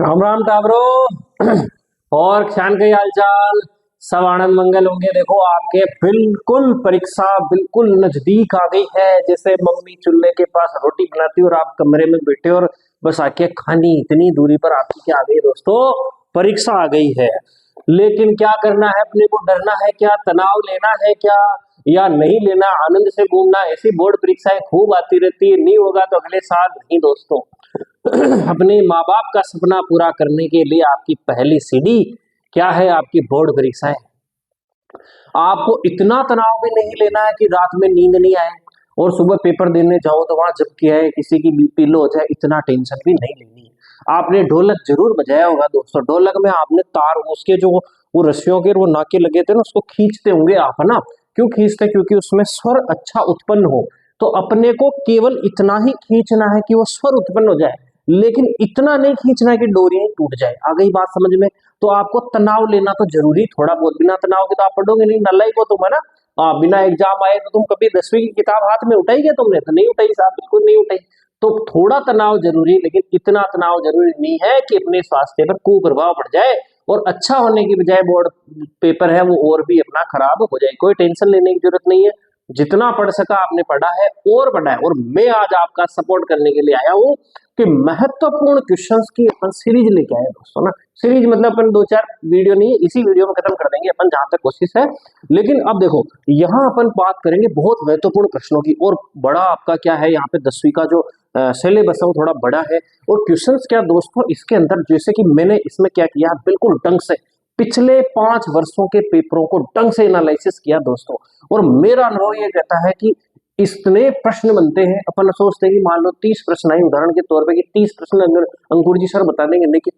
राम राम टाबरो। और किसान के हाल चाल सब आनंद मंगल होंगे। देखो आपके बिल्कुल परीक्षा बिल्कुल नजदीक आ गई है। जैसे मम्मी चूल्हे के पास रोटी बनाती है और आप कमरे में बैठे और बस आके खानी, इतनी दूरी पर आपकी क्या आ गई दोस्तों, परीक्षा आ गई है। लेकिन क्या करना है, अपने को डरना है क्या, तनाव लेना है क्या या नहीं लेना, आनंद से घूमना। ऐसी बोर्ड परीक्षाएं खूब आती रहती है, नहीं होगा तो अगले साल नहीं दोस्तों। अपने माँ बाप का सपना पूरा करने के लिए आपकी पहली सीढ़ी क्या है, आपकी बोर्ड परीक्षा है। आपको इतना तनाव भी नहीं लेना है कि रात में नींद नहीं आए और सुबह पेपर देने जाओ तो वहां जब क्या है किसी की बीपी लो हो जाए, इतना टेंशन भी नहीं लेनी है। आपने ढोलक जरूर बजाया होगा दोस्तों। ढोलक में आपने तार उसके जो वो रस्सियों के वो नाके लगे थे ना, उसको खींचते होंगे आप, है ना। क्यों खींचते, क्योंकि उसमें स्वर अच्छा उत्पन्न हो। तो अपने को केवल इतना ही खींचना है कि वो स्वर उत्पन्न हो जाए, लेकिन इतना नहीं खींचना है कि डोरी नहीं टूट जाए। आ गई बात समझ में। तो आपको तनाव लेना तो जरूरी, थोड़ा बहुत। बिना तनाव के तो आप पढ़ोगे नहीं, नलायक हो तुम, है ना। बिना एग्जाम आए तो तुम कभी 10वीं की किताब हाथ में उठाई क्या तुमने? तो नहीं उठाई साहब, बिल्कुल नहीं उठाई। तो थोड़ा तनाव जरूरी, लेकिन इतना तनाव जरूरी नहीं है कि अपने स्वास्थ्य पर कुप्रभाव पड़ जाए और अच्छा होने की बजाय बोर्ड पेपर है वो और भी अपना खराब हो जाए। कोई टेंशन लेने की जरूरत नहीं है। जितना पढ़ सका आपने पढ़ा है और पढ़ा है। और मैं आज आपका सपोर्ट करने के लिए आया हूँ कि महत्वपूर्ण क्वेश्चंस की अपन सीरीज लेके आए दोस्तों ना। सीरीज मतलब अपन 2-4 वीडियो नहीं, इसी वीडियो में खत्म कर देंगे अपन जहां तक कोशिश है। लेकिन अब देखो, यहाँ अपन बात करेंगे बहुत महत्वपूर्ण प्रश्नों की। और बड़ा आपका क्या है, यहाँ पे 10वीं का जो सिलेबस है वो थोड़ा बड़ा है। और क्वेश्चंस क्या दोस्तों इसके अंदर, जैसे कि मैंने इसमें क्या किया, बिल्कुल ढंग से पिछले 5 वर्षों के पेपरों को ढंग से एनालिसिस किया दोस्तों। और मेरा अनुभव ये कहता है कि इतने प्रश्न बनते हैं, अपन सोचते हैं कि मान लो 30 प्रश्न आए उदाहरण के तौर पे, कि 30 प्रश्न अगर अंकुर जी सर बता देंगे, लेकिन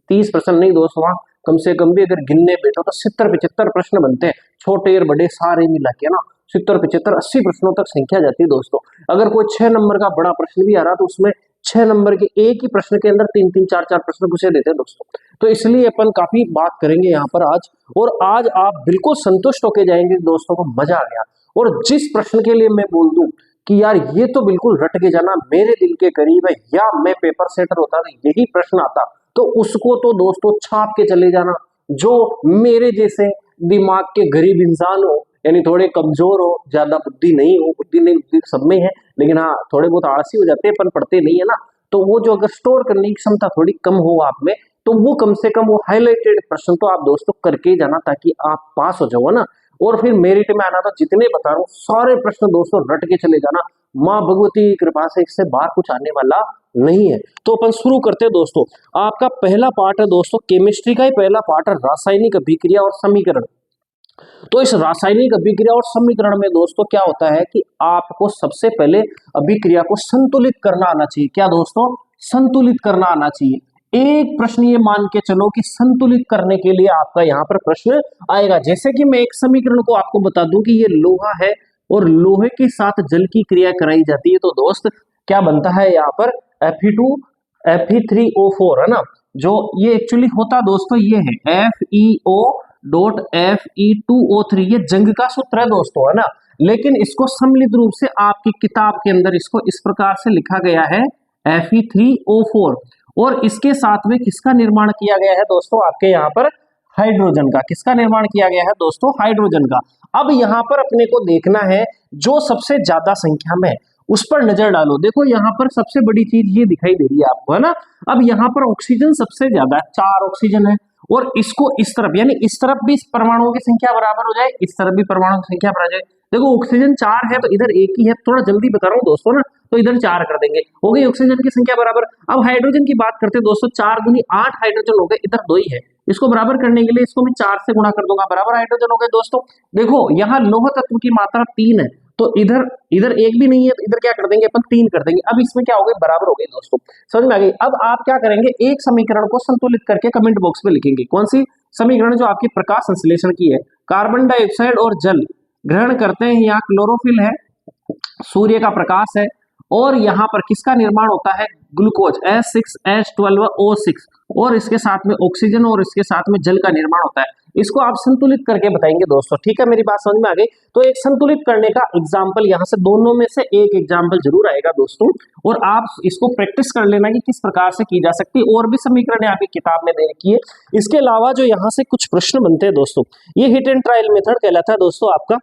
30 प्रश्न नहीं दोस्तों, वहां कम से कम भी अगर गिनने बैठो तो 70-75 प्रश्न बनते हैं, छोटे और बड़े सारे मिला के ना। 70-75-80 प्रश्नों तक संख्या जाती है दोस्तों। अगर कोई 6 नंबर का बड़ा प्रश्न भी आ रहा तो उसमें 6 नंबर के एक ही प्रश्न के अंदर 3-3 4-4 प्रश्न घुसे देते हैं दोस्तों। तो इसलिए अपन काफी बात करेंगे यहाँ पर आज। और आज आप बिल्कुल संतुष्ट होके जाएंगे दोस्तों, को मजा आ गया। और जिस प्रश्न के लिए मैं बोल दूं कि यार ये तो बिल्कुल रट के जाना, मेरे दिल के करीब है, या मैं पेपर सेटर होता तो यही प्रश्न आता, तो उसको तो दोस्तों छाप के चले जाना। जो मेरे जैसे दिमाग के गरीब इंसान हो, यानी थोड़े कमजोर हो, ज्यादा बुद्धि नहीं हो, बुद्धि नहीं, बुद्धि सब में है, लेकिन हाँ थोड़े बहुत आलसी हो जाते हैं, अपन पढ़ते नहीं है ना। तो वो जो अगर स्टोर करने की क्षमता थोड़ी कम हो आप में, तो वो कम से कम वो हाईलाइटेड प्रश्न तो आप दोस्तों करके ही जाना, ताकि आप पास हो जाओ ना। और फिर मेरिट में आना। तो जितने बता रहा हूँ सारे प्रश्न दोस्तों रट के चले जाना। माँ भगवती की कृपा से इससे बाहर कुछ आने वाला नहीं है। तो अपन शुरू करते हैं दोस्तों। आपका पहला पार्ट है दोस्तों, केमिस्ट्री का ही पहला पार्ट है, रासायनिक अभिक्रिया और समीकरण। तो इस रासायनिक अभिक्रिया और समीकरण में दोस्तों क्या होता है कि आपको सबसे पहले अभिक्रिया को संतुलित करना आना चाहिए। क्या दोस्तों? संतुलित करना आना चाहिए। एक प्रश्न ये मान के चलो कि संतुलित करने के लिए आपका यहाँ पर प्रश्न आएगा। जैसे कि मैं एक समीकरण को आपको बता दूं कि ये लोहा है और लोहे के साथ जल की क्रिया कराई जाती है, तो दोस्त क्या बनता है यहाँ पर, Fe2 Fe3O4, है ना। जो ये एक्चुअली होता दोस्तों ये है FeO.Fe2O3, ये जंग का सूत्र है दोस्तों, है ना। लेकिन इसको सम्मिलित रूप से आपकी किताब के अंदर इसको इस प्रकार से लिखा गया है Fe3O4। और इसके साथ में किसका निर्माण किया गया है दोस्तों, आपके यहाँ पर हाइड्रोजन का। किसका निर्माण किया गया है दोस्तों? हाइड्रोजन का। अब यहाँ पर अपने को देखना है जो सबसे ज्यादा संख्या में, उस पर नजर डालो। देखो यहाँ पर सबसे बड़ी चीज ये दिखाई दे रही है आपको, है ना। अब यहाँ पर ऑक्सीजन सबसे ज्यादा है, 4 ऑक्सीजन है। और इसको इस तरफ, यानी इस तरफ भी परमाणुओं की संख्या बराबर हो जाए, इस तरफ भी परमाणुओं की संख्या बराबर हो जाए। देखो ऑक्सीजन 4 है तो इधर 1 ही है, थोड़ा जल्दी बता रहा हूँ दोस्तों ना, तो इधर 4 कर देंगे, हो गई ऑक्सीजन की संख्या बराबर। अब हाइड्रोजन की बात करते हैं दोस्तों, 4 गुनी 8 हाइड्रोजन हो गए, इधर 2 ही है। इसको बराबर करने के लिए इसको मैं 4 से गुणा कर दूंगा, बराबर हाइड्रोजन हो गए दोस्तों। देखो यहाँ लौह तत्व की मात्रा 3 है, तो इधर इधर 1 भी नहीं है, तो इधर क्या कर देंगे अपन, 3 कर देंगे। अब इसमें क्या हो गए, बराबर हो गए दोस्तों। समझ में आ गई। अब आप क्या करेंगे, एक समीकरण को संतुलित करके कमेंट बॉक्स में लिखेंगे। कौन सी समीकरण? जो आपकी प्रकाश संश्लेषण की है। कार्बन डाइऑक्साइड और जल ग्रहण करते हैं, यहाँ क्लोरोफिल है, सूर्य का प्रकाश है, और यहाँ पर किसका निर्माण होता है, ग्लूकोज S6H12O6, और इसके साथ में ऑक्सीजन और इसके साथ में जल का निर्माण होता है। इसको आप संतुलित करके बताएंगे दोस्तों। ठीक है, मेरी बात समझ में आ गई। तो एक संतुलित करने का एग्जाम्पल यहाँ से दोनों में से एक एग्जाम्पल जरूर आएगा दोस्तों, और आप इसको प्रैक्टिस कर लेना कि किस प्रकार से की जा सकती है। और भी समीकरण आपकी किताब में दे रखी है। इसके अलावा जो यहाँ से कुछ प्रश्न बनते हैं दोस्तों, ये हिट एंड ट्रायल मेथड कहलाता है दोस्तों आपका।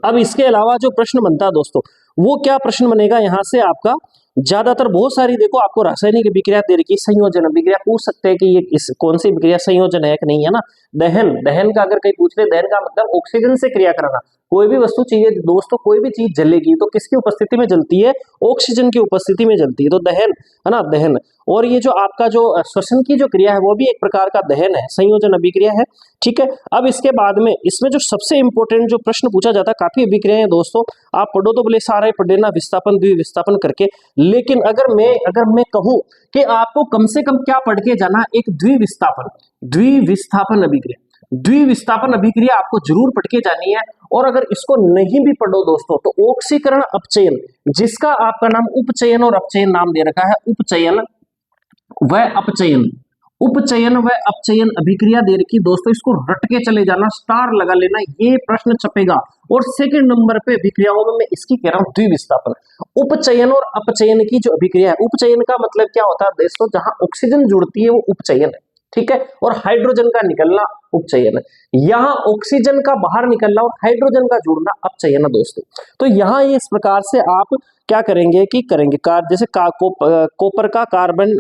अब इसके अलावा जो प्रश्न बनता है दोस्तों, वो क्या प्रश्न बनेगा यहाँ से आपका, ज्यादातर बहुत सारी देखो आपको रासायनिक विक्रिया दे रखी, संयोजन विक्रिया पूछ सकते हैं कि ये इस कौन सी विक्रिया संयोजन है कि नहीं, है ना। दहन, दहन का अगर कहीं पूछ ले, दहन का मतलब ऑक्सीजन से क्रिया कराना। कोई भी वस्तु चाहिए दोस्तों, कोई भी चीज जलेगी तो किसकी उपस्थिति में जलती है, ऑक्सीजन की उपस्थिति में जलती है, तो दहन, है ना, दहन। और ये जो आपका जो श्वसन की जो क्रिया है वो भी एक प्रकार का दहन है, संयोजन अभिक्रिया है। ठीक है, अब इसके बाद में इसमें जो सबसे इंपॉर्टेंट जो प्रश्न पूछा जाता है, काफी अभिक्रियाएं दोस्तों, आप पढ़ो तो बोले सारे पढ़ लेना विस्थापन द्विविस्थापन करके। लेकिन अगर मैं कहूं कि आपको कम से कम क्या पढ़ के जाना, एक द्विविस्थापन अभिक्रिया, द्विविस्थापन अभिक्रिया आपको जरूर पढ़ के जानी है। और अगर इसको नहीं भी पढ़ो दोस्तों, तो ऑक्सीकरण अपचयन, जिसका आपका नाम उपचयन और अपचयन नाम दे रखा है, उपचयन व अपचयन, उपचयन व अपचयन अभिक्रिया दे रखी दोस्तों, इसको रट के चले जाना, स्टार लगा लेना, ये प्रश्न छपेगा। और सेकंड नंबर पे अभिक्रियाओं में मैं इसकी कह रहा हूं द्विविस्थापन, उपचयन और अपचयन की जो अभिक्रिया है। उपचयन का मतलब क्या होता है दोस्तों, जहां ऑक्सीजन जुड़ती है वो उपचयन है। ठीक है, और हाइड्रोजन का निकलना उपचयन है। यहाँ ऑक्सीजन का बाहर निकलना और हाइड्रोजन का जुड़ना अपचयन है दोस्तों। तो यहाँ इस प्रकार से आप क्या करेंगे कि करेंगे जैसे कॉपर का कार्बन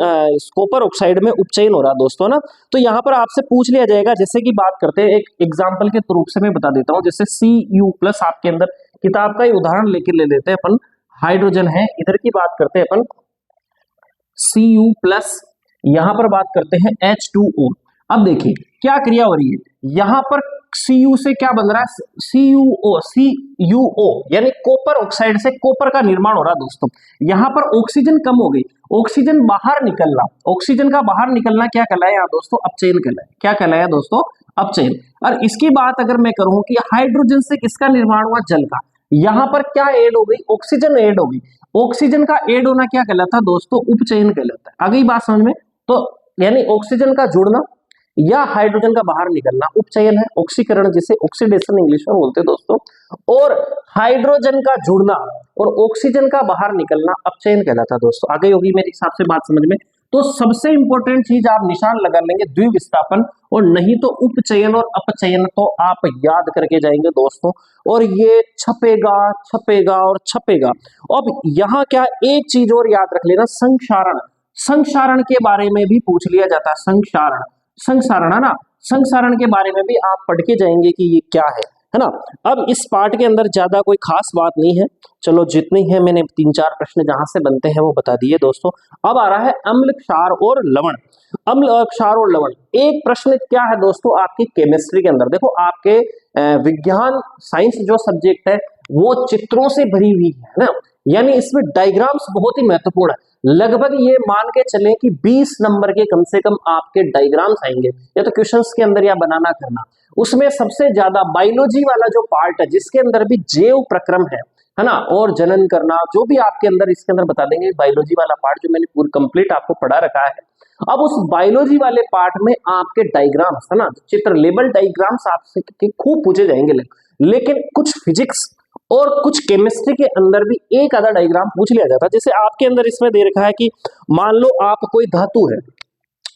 कॉपर ऑक्साइड में उपचयन हो रहा है दोस्तों ना। तो यहाँ पर आपसे पूछ लिया जाएगा, जैसे कि बात करते हैं एक एग्जाम्पल के रूप से मैं बता देता हूँ, जैसे Cu+ आपके अंदर किताब का ही उदाहरण लेके ले लेते हैं अपन, हाइड्रोजन है, इधर की बात करते हैं अपन Cu+, यहां पर बात करते हैं H2O। अब देखिए क्या क्रिया हो रही है, यहां पर Cu से क्या बन रहा है, CuO यानी कॉपर ऑक्साइड से कॉपर का निर्माण हो रहा है दोस्तों। यहां पर ऑक्सीजन कम हो गई, ऑक्सीजन बाहर निकलना, ऑक्सीजन का बाहर निकलना क्या कहलाया यहाँ दोस्तों, अपचयन कहलाया। क्या कहलाया दोस्तों, अपचयन। और इसकी बात अगर मैं करूं कि हाइड्रोजन से किसका निर्माण हुआ, जल का, यहां पर क्या ऐड हो गई, ऑक्सीजन ऐड हो गई। ऑक्सीजन का ऐड होना क्या कहलाता है दोस्तों, उपचयन कहलाता है। आ गई बात समझ में। तो यानी ऑक्सीजन का जुड़ना या हाइड्रोजन का बाहर निकलना उपचयन है, ऑक्सीकरण जिसे ऑक्सीडेशन इंग्लिश में बोलते हैं दोस्तों। और हाइड्रोजन का जुड़ना और ऑक्सीजन का बाहर निकलना अपचयन कहलाता है दोस्तों। आगे होगी मेरे हिसाब से बात समझ में। तो सबसे इंपॉर्टेंट चीज आप निशान लगा लेंगे द्विविस्थापन, और नहीं तो उपचयन और अपचयन तो आप याद करके जाएंगे दोस्तों, और ये छपेगा छपेगा और छपेगा। अब यहाँ क्या एक चीज और याद रख लेना, संक्षारण, संक्षारण के बारे में भी पूछ लिया जाता है। संक्षारण, संक्षारण है ना, संक्षारण के बारे में भी आप पढ़ के जाएंगे कि ये क्या है ना। अब इस पार्ट के अंदर ज्यादा कोई खास बात नहीं है, चलो जितनी है मैंने 3-4 प्रश्न जहां से बनते हैं वो बता दिए दोस्तों। अब आ रहा है अम्ल, क्षार और लवण। अम्ल, क्षार और लवण, एक प्रश्न क्या है दोस्तों आपकी केमिस्ट्री के अंदर, देखो आपके विज्ञान साइंस जो सब्जेक्ट है वो चित्रों से भरी हुई है ना, यानी इसमें डायग्राम्स बहुत ही महत्वपूर्ण है। लगभग ये मान के चलें कि 20 नंबर के कम से कम आपके डायग्राम्स आएंगे, या तो क्वेश्चंस के अंदर या बनाना करना। उसमें सबसे ज्यादा बायोलॉजी वाला जो पार्ट है, जिसके अंदर भी जैव प्रक्रम है ना, और जनन करना, जो भी आपके अंदर इसके अंदर बता देंगे, बायोलॉजी वाला पार्ट जो मैंने पूरी कंप्लीट आपको पढ़ा रखा है। अब उस बायोलॉजी वाले पार्ट में आपके डायग्राम्स है ना, चित्र लेबल डायग्राम्स आपसे खूब पूछे जाएंगे, लेकिन कुछ फिजिक्स और कुछ केमिस्ट्री के अंदर भी एक आधा डायग्राम पूछ लिया जाता है। जैसे आपके अंदर इसमें दे रखा है कि मान लो आप कोई धातु है,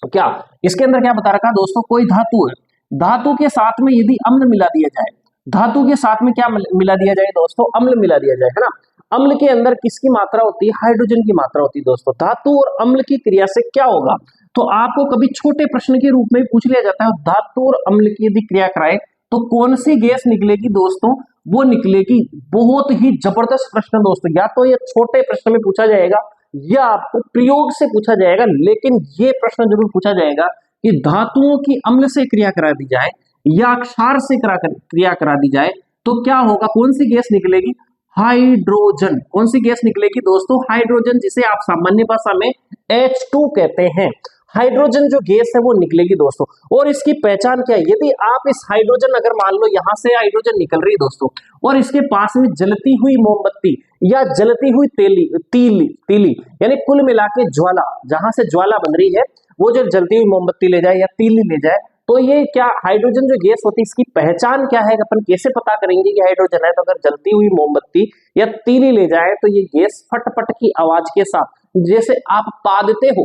क्या इसके अंदर क्या बता रखा है दोस्तों, कोई धातु है, धातु के साथ में यदि अम्ल मिला दिया जाए, धातु के साथ में क्या मिला दिया जाए दोस्तों, अम्ल मिला दिया जाए, है ना। अम्ल के अंदर किसकी मात्रा होती है, हाइड्रोजन की मात्रा होती है दोस्तों। धातु और अम्ल की क्रिया से क्या होगा, तो आपको कभी छोटे प्रश्न के रूप में पूछ लिया जाता है, धातु और अम्ल की यदि क्रिया कराए तो कौन सी गैस निकलेगी दोस्तों, वो निकलेगी। बहुत ही जबरदस्त प्रश्न दोस्तों, या तो ये छोटे प्रश्न में पूछा जाएगा या आपको प्रयोग से पूछा जाएगा, लेकिन ये प्रश्न जरूर पूछा जाएगा कि धातुओं की अम्ल से क्रिया करा दी जाए या क्षार से क्रिया करा दी जाए तो क्या होगा, कौन सी गैस निकलेगी, हाइड्रोजन। कौन सी गैस निकलेगी दोस्तों, हाइड्रोजन, जिसे आप सामान्य भाषा में H2 कहते हैं। हाइड्रोजन जो गैस है वो निकलेगी दोस्तों। और इसकी पहचान क्या है, यदि आप इस हाइड्रोजन, अगर मान लो यहां से हाइड्रोजन निकल रही है दोस्तों, और इसके पास में जलती हुई मोमबत्ती या जलती हुई तीली यानी कुल मिला के ज्वाला, जहां से ज्वाला बन रही है, वो जो जलती हुई मोमबत्ती ले जाए या तीली ले जाए, तो ये क्या हाइड्रोजन जो गैस होती है इसकी पहचान क्या है, अपन कैसे पता करेंगे कि हाइड्रोजन है? तो अगर जलती हुई मोमबत्ती या तीली ले जाए तो ये गैस फटफट की आवाज के साथ जैसे आप पा देते हो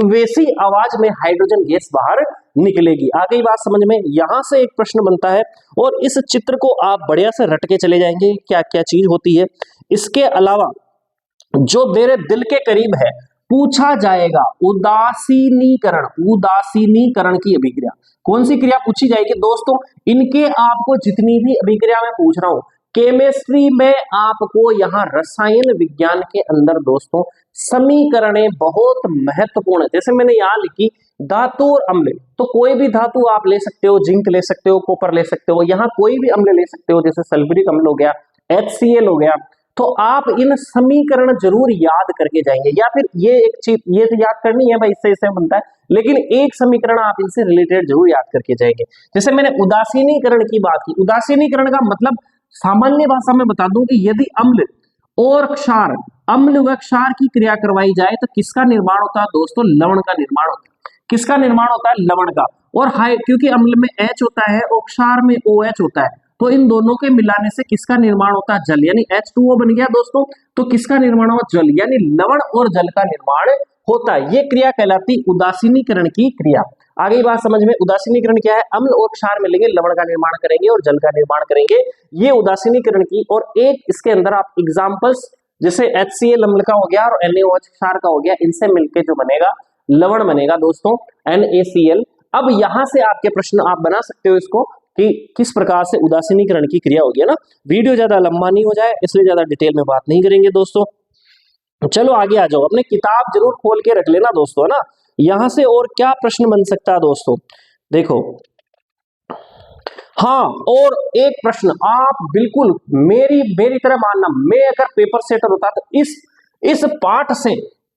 वैसी आवाज में हाइड्रोजन गैस बाहर निकलेगी। आ गई बात समझ में? यहां से एक प्रश्न बनता है और इस चित्र को आप बढ़िया से रट के चले जाएंगे क्या क्या चीज होती है। इसके अलावा जो मेरे दिल के करीब है, पूछा जाएगा उदासीनीकरण, उदासीनीकरण की अभिक्रिया। कौन सी क्रिया पूछी जाएगी दोस्तों? इनके आपको जितनी भी अभिक्रिया मैं पूछ रहा हूं केमिस्ट्री में, आपको यहाँ रसायन विज्ञान के अंदर दोस्तों समीकरणें बहुत महत्वपूर्ण है। जैसे मैंने यहाँ लिखी धातु और अम्ल, तो कोई भी धातु आप ले सकते हो, जिंक ले सकते हो, कॉपर ले सकते हो, यहाँ कोई भी अम्ल ले सकते हो, जैसे सल्फ्यूरिक अम्ल हो गया, HCl हो गया। तो आप इन समीकरण जरूर याद करके जाएंगे, या फिर ये एक चीज ये तो याद करनी है भाई, इससे इससे बनता है, लेकिन एक समीकरण आप इनसे रिलेटेड जरूर याद करके जाएंगे। जैसे मैंने उदासीनीकरण की बात की, उदासीनीकरण का मतलब सामान्य भाषा में बता दूं कि यदि अम्ल और क्षार, अम्ल व क्षार की क्रिया करवाई जाए तो किसका निर्माण होता है दोस्तों? लवण का निर्माण होता है। किसका निर्माण होता है? लवण का। और हाई, क्योंकि अम्ल में H होता है और क्षार में OH होता है, तो इन दोनों के मिलाने से किसका निर्माण होता है? जल, यानी H2O बन गया दोस्तों। तो किसका निर्माण हुआ? जल, यानी लवण और जल का निर्माण होता है। ये क्रिया कहलाती उदासीनीकरण की क्रिया। आगे बात समझ में? उदासीनीकरण क्या है? अम्ल और क्षार मिलेंगे, लवण का निर्माण करेंगे और जल का निर्माण करेंगे, ये उदासीनीकरण की। और एक इसके अंदर आप एग्जांपल्स जैसे HCl अम्ल का हो गया और NaOH क्षार का हो गया, इनसे मिलके जो बनेगा लवण बनेगा दोस्तों NaCl। अब यहां से आपके प्रश्न आप बना सकते हो इसको कि किस प्रकार से उदासीनीकरण की क्रिया होगी, है ना। वीडियो ज्यादा लंबा नहीं हो जाए इसलिए ज्यादा डिटेल में बात नहीं करेंगे दोस्तों। चलो आगे आ जाओ, अपने किताब जरूर खोल के रख लेना दोस्तों, है ना। यहां से और क्या प्रश्न बन सकता है दोस्तों, देखो। हाँ, और एक प्रश्न आप बिल्कुल मेरी तरह मानना, मैं अगर पेपर सेटर होता तो इस पार्ट से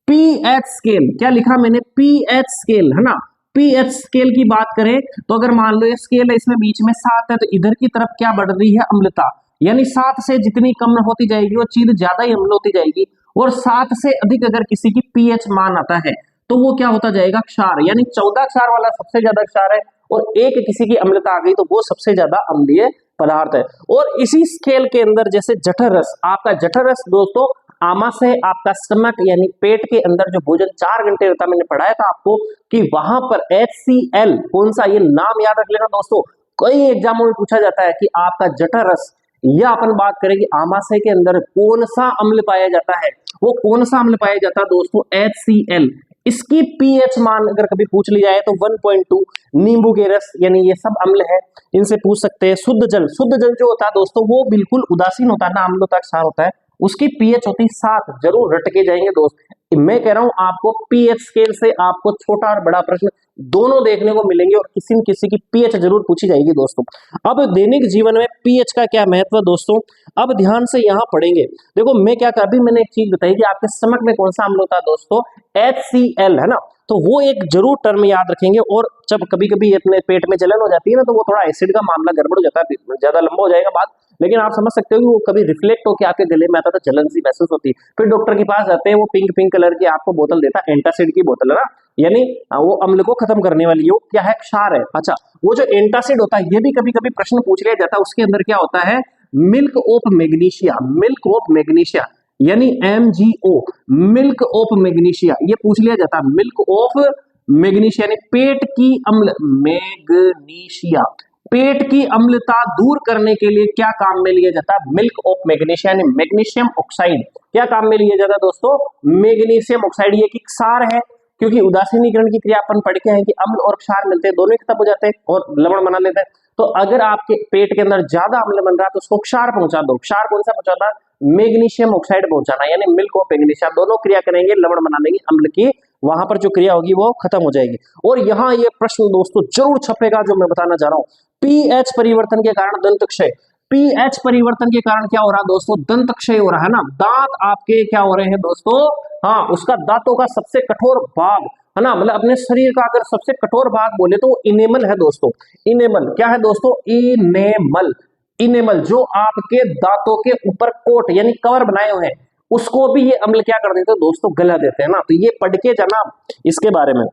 पीएच स्केल, क्या लिखा मैंने? पीएच स्केल, है ना। पीएच स्केल की बात करें तो अगर मान लो ये स्केल है, इसमें बीच में 7 है, तो इधर की तरफ क्या बढ़ रही है? अम्लता, यानी 7 से जितनी कम होती जाएगी वो चीज ज्यादा ही अम्ल होती जाएगी। और 7 से अधिक अगर किसी की पीएच मान आता है तो वो क्या होता जाएगा? क्षार, यानी 14 क्षार वाला सबसे ज्यादा क्षार है, और एक किसी की अम्लता आ गई तो वो सबसे ज्यादा अम्लीय पदार्थ है। और इसी स्केल के अंदर जैसे जठर रस, आपका जठर रस दोस्तों आमाशय, आपका स्टमक यानी पेट के अंदर जो भोजन 4 घंटे रहता है, मैंने पढ़ाया था आपको कि वहां पर HCl कौन सा, ये नाम याद रख लेना दोस्तों। कई एग्जामों में पूछा जाता है कि आपका जठर रस, या अपन बात करें कि आमाशय के अंदर कौन सा अम्ल पाया जाता है, वो कौन सा अम्ल पाया जाता है दोस्तों? HCl। इसकी पीएच मान अगर कभी पूछ ली जाए तो 1.2। नींबू के रस, यानी ये सब अम्ल है, इनसे पूछ सकते हैं। शुद्ध जल, शुद्ध जल जो होता है दोस्तों वो बिल्कुल उदासीन होता है, ना अम्ल होता है क्षार होता है, उसकी पीएच होती 7। जरूर रट के जाएंगे दोस्त। मैं कह रहा हूं आपको पीएच स्केल से आपको छोटा और बड़ा प्रश्न दोनों देखने को मिलेंगे और किसी न किसी की पीएच जरूर पूछी जाएगी दोस्तों। अब दैनिक जीवन में पीएच का क्या महत्व है दोस्तों, अब ध्यान से यहां पढ़ेंगे। देखो मैं क्या कर, अभी मैंने एक चीज बताई कि आपके स्टमक में कौन सा अम्ल होता है दोस्तों? HCl, है ना। तो वो एक जरूर टर्म याद रखेंगे। और जब कभी कभी अपने पेट में जलन हो जाती है ना, तो वो थोड़ा एसिड का मामला गड़बड़ हो जाता है, ज्यादा लंबा हो जाएगा बात, लेकिन आप समझ सकते हो कि वो कभी रिफ्लेक्ट होकर आपके गले में आता तो जलन सी महसूस होती है। फिर डॉक्टर के पास जाते हैं, वो पिंक पिंक कलर की आपको बोतल देता है, एंटासिड की बोतल, है ना, यानी वो अम्ल को खत्म करने वाली हो, क्या है? क्षार है। अच्छा, वो जो एंटासिड होता है ये भी कभी कभी प्रश्न पूछ लिया जाता है, उसके अंदर क्या होता है? Milk of magnesia, milk of magnesia यानी MgO, मिल्क ऑफ मैग्नीशिया, ये पूछ लिया जाता है। मिल्क ऑफ मैग्नीशिया यानी पेट की अम्ल, मैग्नीशिया, पेट की अम्लता दूर करने के लिए क्या काम में लिया जाता है? मिल्क ऑफ मैग्नीशिया यानी मैग्नीशियम ऑक्साइड, क्या काम में लिया जाता है दोस्तों? Magnesium oxide. ये क्षार है, क्योंकि उदासीनीकरण की क्रिया अपन पढ़ के हैं कि अम्ल और क्षार मिलते हैं, दोनों खत्म हो जाते हैं और लवण बना लेते हैं। तो अगर आपके पेट के अंदर ज्यादा अम्ल बन रहा है तो उसको क्षार पहुंचा दो। क्षार कौन सा पहुंचाना? मैग्नीशियम ऑक्साइड पहुंचाना, यानी मिल्क ऑफ मैग्नीशिया। दोनों क्रिया करेंगे, लवण बना लेंगे अम्ल की, वहां पर जो क्रिया होगी वो खत्म हो जाएगी। और यहाँ ये प्रश्न दोस्तों जरूर छपेगा जो मैं बताना चाह रहा हूँ, पीएच परिवर्तन के कारण दंत क्षय। पीएच परिवर्तन के कारण क्या हो रहा है दोस्तों? दंत क्षय हो रहा है ना। दांत आपके क्या हो रहे हैं दोस्तों? हाँ, उसका दांतों का सबसे कठोर भाग, है ना, मतलब अपने शरीर का अगर सबसे कठोर भाग बोले तो वो इनेमल है दोस्तों। इनेमल क्या है दोस्तों? इनेमल, इनेमल जो आपके दांतों के ऊपर कोट यानी कवर बनाए हुए हैं, उसको भी ये अम्ल क्या कर देते हैं दोस्तों? गला देते हैं ना। तो ये पढ़ के जाना इसके बारे में।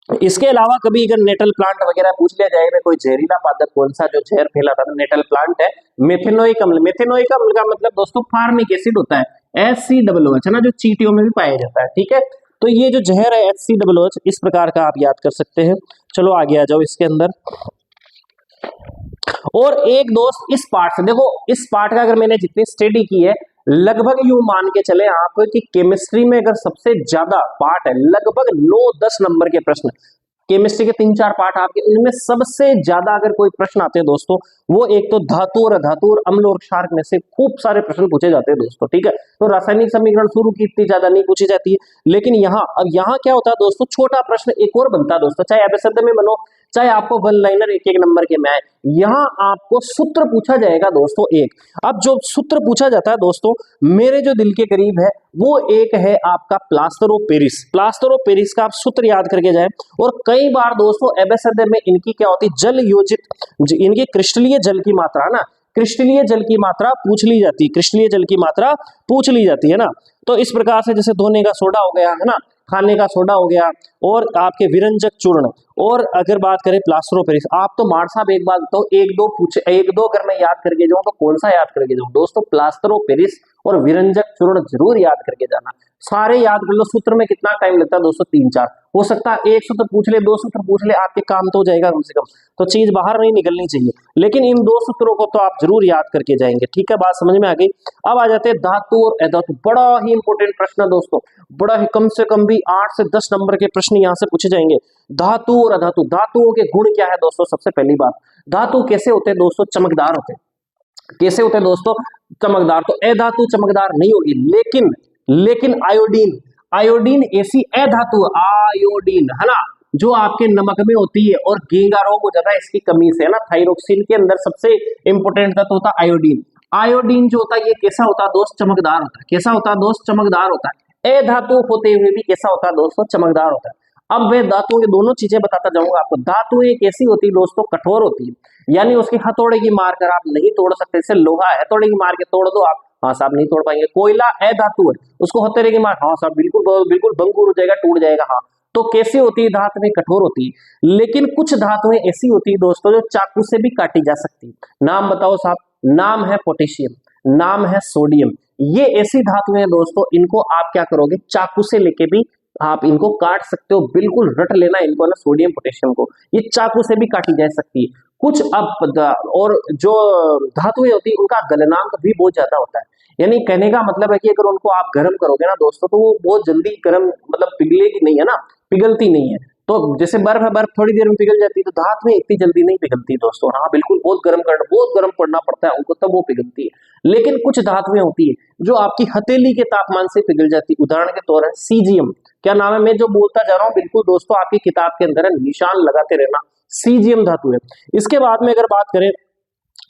इसके अलावा कभी अगर नेटल प्लांट वगैरह पूछ लिया जाएगा, कोई जहरीला पादप कौन सा जो जहर फैलाता है, नेटल प्लांट है मेथेनोइक अम्ल। मेथेनोइक अम्ल का मतलब दोस्तों फार्मिक एसिड होता है, HCOOH है ना, जो चींटियों में भी पाया जाता है। ठीक है, तो ये जो जहर है HCOOH इस प्रकार का आप याद कर सकते हैं। चलो आगे आ जाओ इसके अंदर। और एक दोस्त इस पार्ट से देखो, इस पार्ट का अगर मैंने जितनी स्टडी की है, लगभग यूं मान के चले आप कि केमिस्ट्री में अगर सबसे ज्यादा पार्ट है, लगभग 9-10 नंबर के प्रश्न केमिस्ट्री के 3-4 पार्ट आपके, इनमें सबसे ज्यादा अगर कोई प्रश्न आते हैं दोस्तों, वो एक तो धातु और अधातु और अम्ल और क्षार में से खूब सारे प्रश्न पूछे जाते हैं दोस्तों। ठीक है, तो रासायनिक समीकरण शुरू की इतनी ज्यादा नहीं पूछी जाती है, लेकिन यहाँ अब यहाँ क्या होता है दोस्तों, छोटा प्रश्न एक और बनता है दोस्तों, चाहे एपिसोड में बनो, चाहे आपको वन लाइनर एक एक नंबर के में आए, यहाँ आपको सूत्र पूछा जाएगा दोस्तों एक। अब जो सूत्र पूछा जाता है दोस्तों, मेरे जो दिल के करीब है वो एक है आपका plaster of Paris. Plaster of Paris का आप सूत्र याद करके जाए। और कई बार दोस्तों एबेसड में इनकी क्या होती है, जल योजित, इनकी क्रिस्टलीय जल की मात्रा ना, क्रिस्टलीय जल की मात्रा पूछ ली जाती है, क्रिस्टलीय जल की मात्रा पूछ ली जाती है ना। तो इस प्रकार से जैसे धोने का सोडा हो गया है ना, खाने का सोडा हो गया, और आपके विरंजक चूर्ण, और अगर बात करें प्लास्टर ऑफ पेरिस, आप तो मार साहब एक बात बताओ, एक दो अगर मैं याद करके जाऊं तो कौन सा याद करके जाऊं दोस्तों, प्लास्टर ऑफ पेरिस और विरंजक चूर्ण जरूर याद करके जाना। सारे याद कर लो, सूत्र में कितना टाइम लगता है दोस्तों, 3-4, हो सकता है एक सूत्र पूछ ले, 2 सूत्र पूछ ले, आपके काम तो हो जाएगा कम से कम, तो चीज बाहर नहीं निकलनी चाहिए, लेकिन इन 2 सूत्रों को तो आप जरूर याद करके जाएंगे। ठीक है, बात समझ में आ गई। अब आ जाते हैं धातु और अधातु, बड़ा ही इंपॉर्टेंट प्रश्न है दोस्तों, बड़ा ही, कम से कम भी 8 से 10 नंबर के प्रश्न यहाँ से पूछे जाएंगे। धातु और अधातु, धातुओं के गुण क्या है दोस्तों, सबसे पहली बात, धातु कैसे होते हैं दोस्तों, चमकदार होते हैं। कैसे होते हैं दोस्तों, चमकदार। तो अधातु चमकदार नहीं होगी, लेकिन आयोडीन, आयोडीन ऐसी अधातु, आयोडीन है ना, जो आपके नमक में होती है और गींगा रोग हो जाता है इसकी कमी से, है ना। थाइरोक्सिन के अंदर सबसे इंपोर्टेंट तत्व होता है आयोडीन। आयोडीन जो होता है ये कैसा होता है दोस्त, चमकदार होता है। कैसा होता है दोस्त, चमकदार होता है। अधातु होते हुए भी कैसा होता है दोस्तों, चमकदार होता है। अब मैं धातुओं की दोनों चीजें बताता जाऊंगा आपको। धातु एक ऐसी होती है दोस्तों, कठोर होती है, यानी उसकी हथौड़े की मार कर आप नहीं तोड़ सकते। जैसे लोहा है, हथौड़े की मार के तोड़ दो आप, हाँ साहब नहीं तोड़ पाएंगे। कोयला अधातु है, उसको हथौड़े की मार, हाँ साहब बिल्कुल बिल्कुल भंगुर हो जाएगा, टूट जाएगा। हाँ, तो कैसी होती है, धातु में कठोर होती है। लेकिन कुछ धातुएं ऐसी होती है दोस्तों जो चाकू से भी काटी जा सकती है। नाम बताओ साहब, नाम है पोटेशियम, नाम है सोडियम। ये ऐसी धातुएं हैं दोस्तों, इनको आप क्या करोगे, चाकू से लेके भी आप इनको काट सकते हो, बिल्कुल रट लेना इनको ना, सोडियम पोटेशियम को, ये चाकू से भी काटी जा सकती है। कुछ अब और जो धातुएं होती है उनका गलनांक भी बहुत ज्यादा होता है, यानी कहने का मतलब है कि अगर उनको आप गर्म करोगे ना दोस्तों, तो वो बहुत जल्दी गर्म, मतलब पिघलेगी नहीं, है ना, पिघलती नहीं है। तो जैसे बर्फ है, बर्फ थोड़ी देर में पिघल जाती है, तो धातुएं इतनी जल्दी नहीं पिघलती दोस्तों। हाँ बिल्कुल, बहुत गर्म पड़ना पड़ता है उनको, तब वो पिघलती है। लेकिन कुछ धातुएं होती है जो आपकी हथेली के तापमान से पिघल जाती है। उदाहरण के तौर है सीजियम। क्या नाम है, मैं जो बोलता जा रहा हूँ बिल्कुल दोस्तों आपकी किताब के अंदर है, निशान लगाते रहना, सीजियम धातु है। इसके बाद में अगर बात करें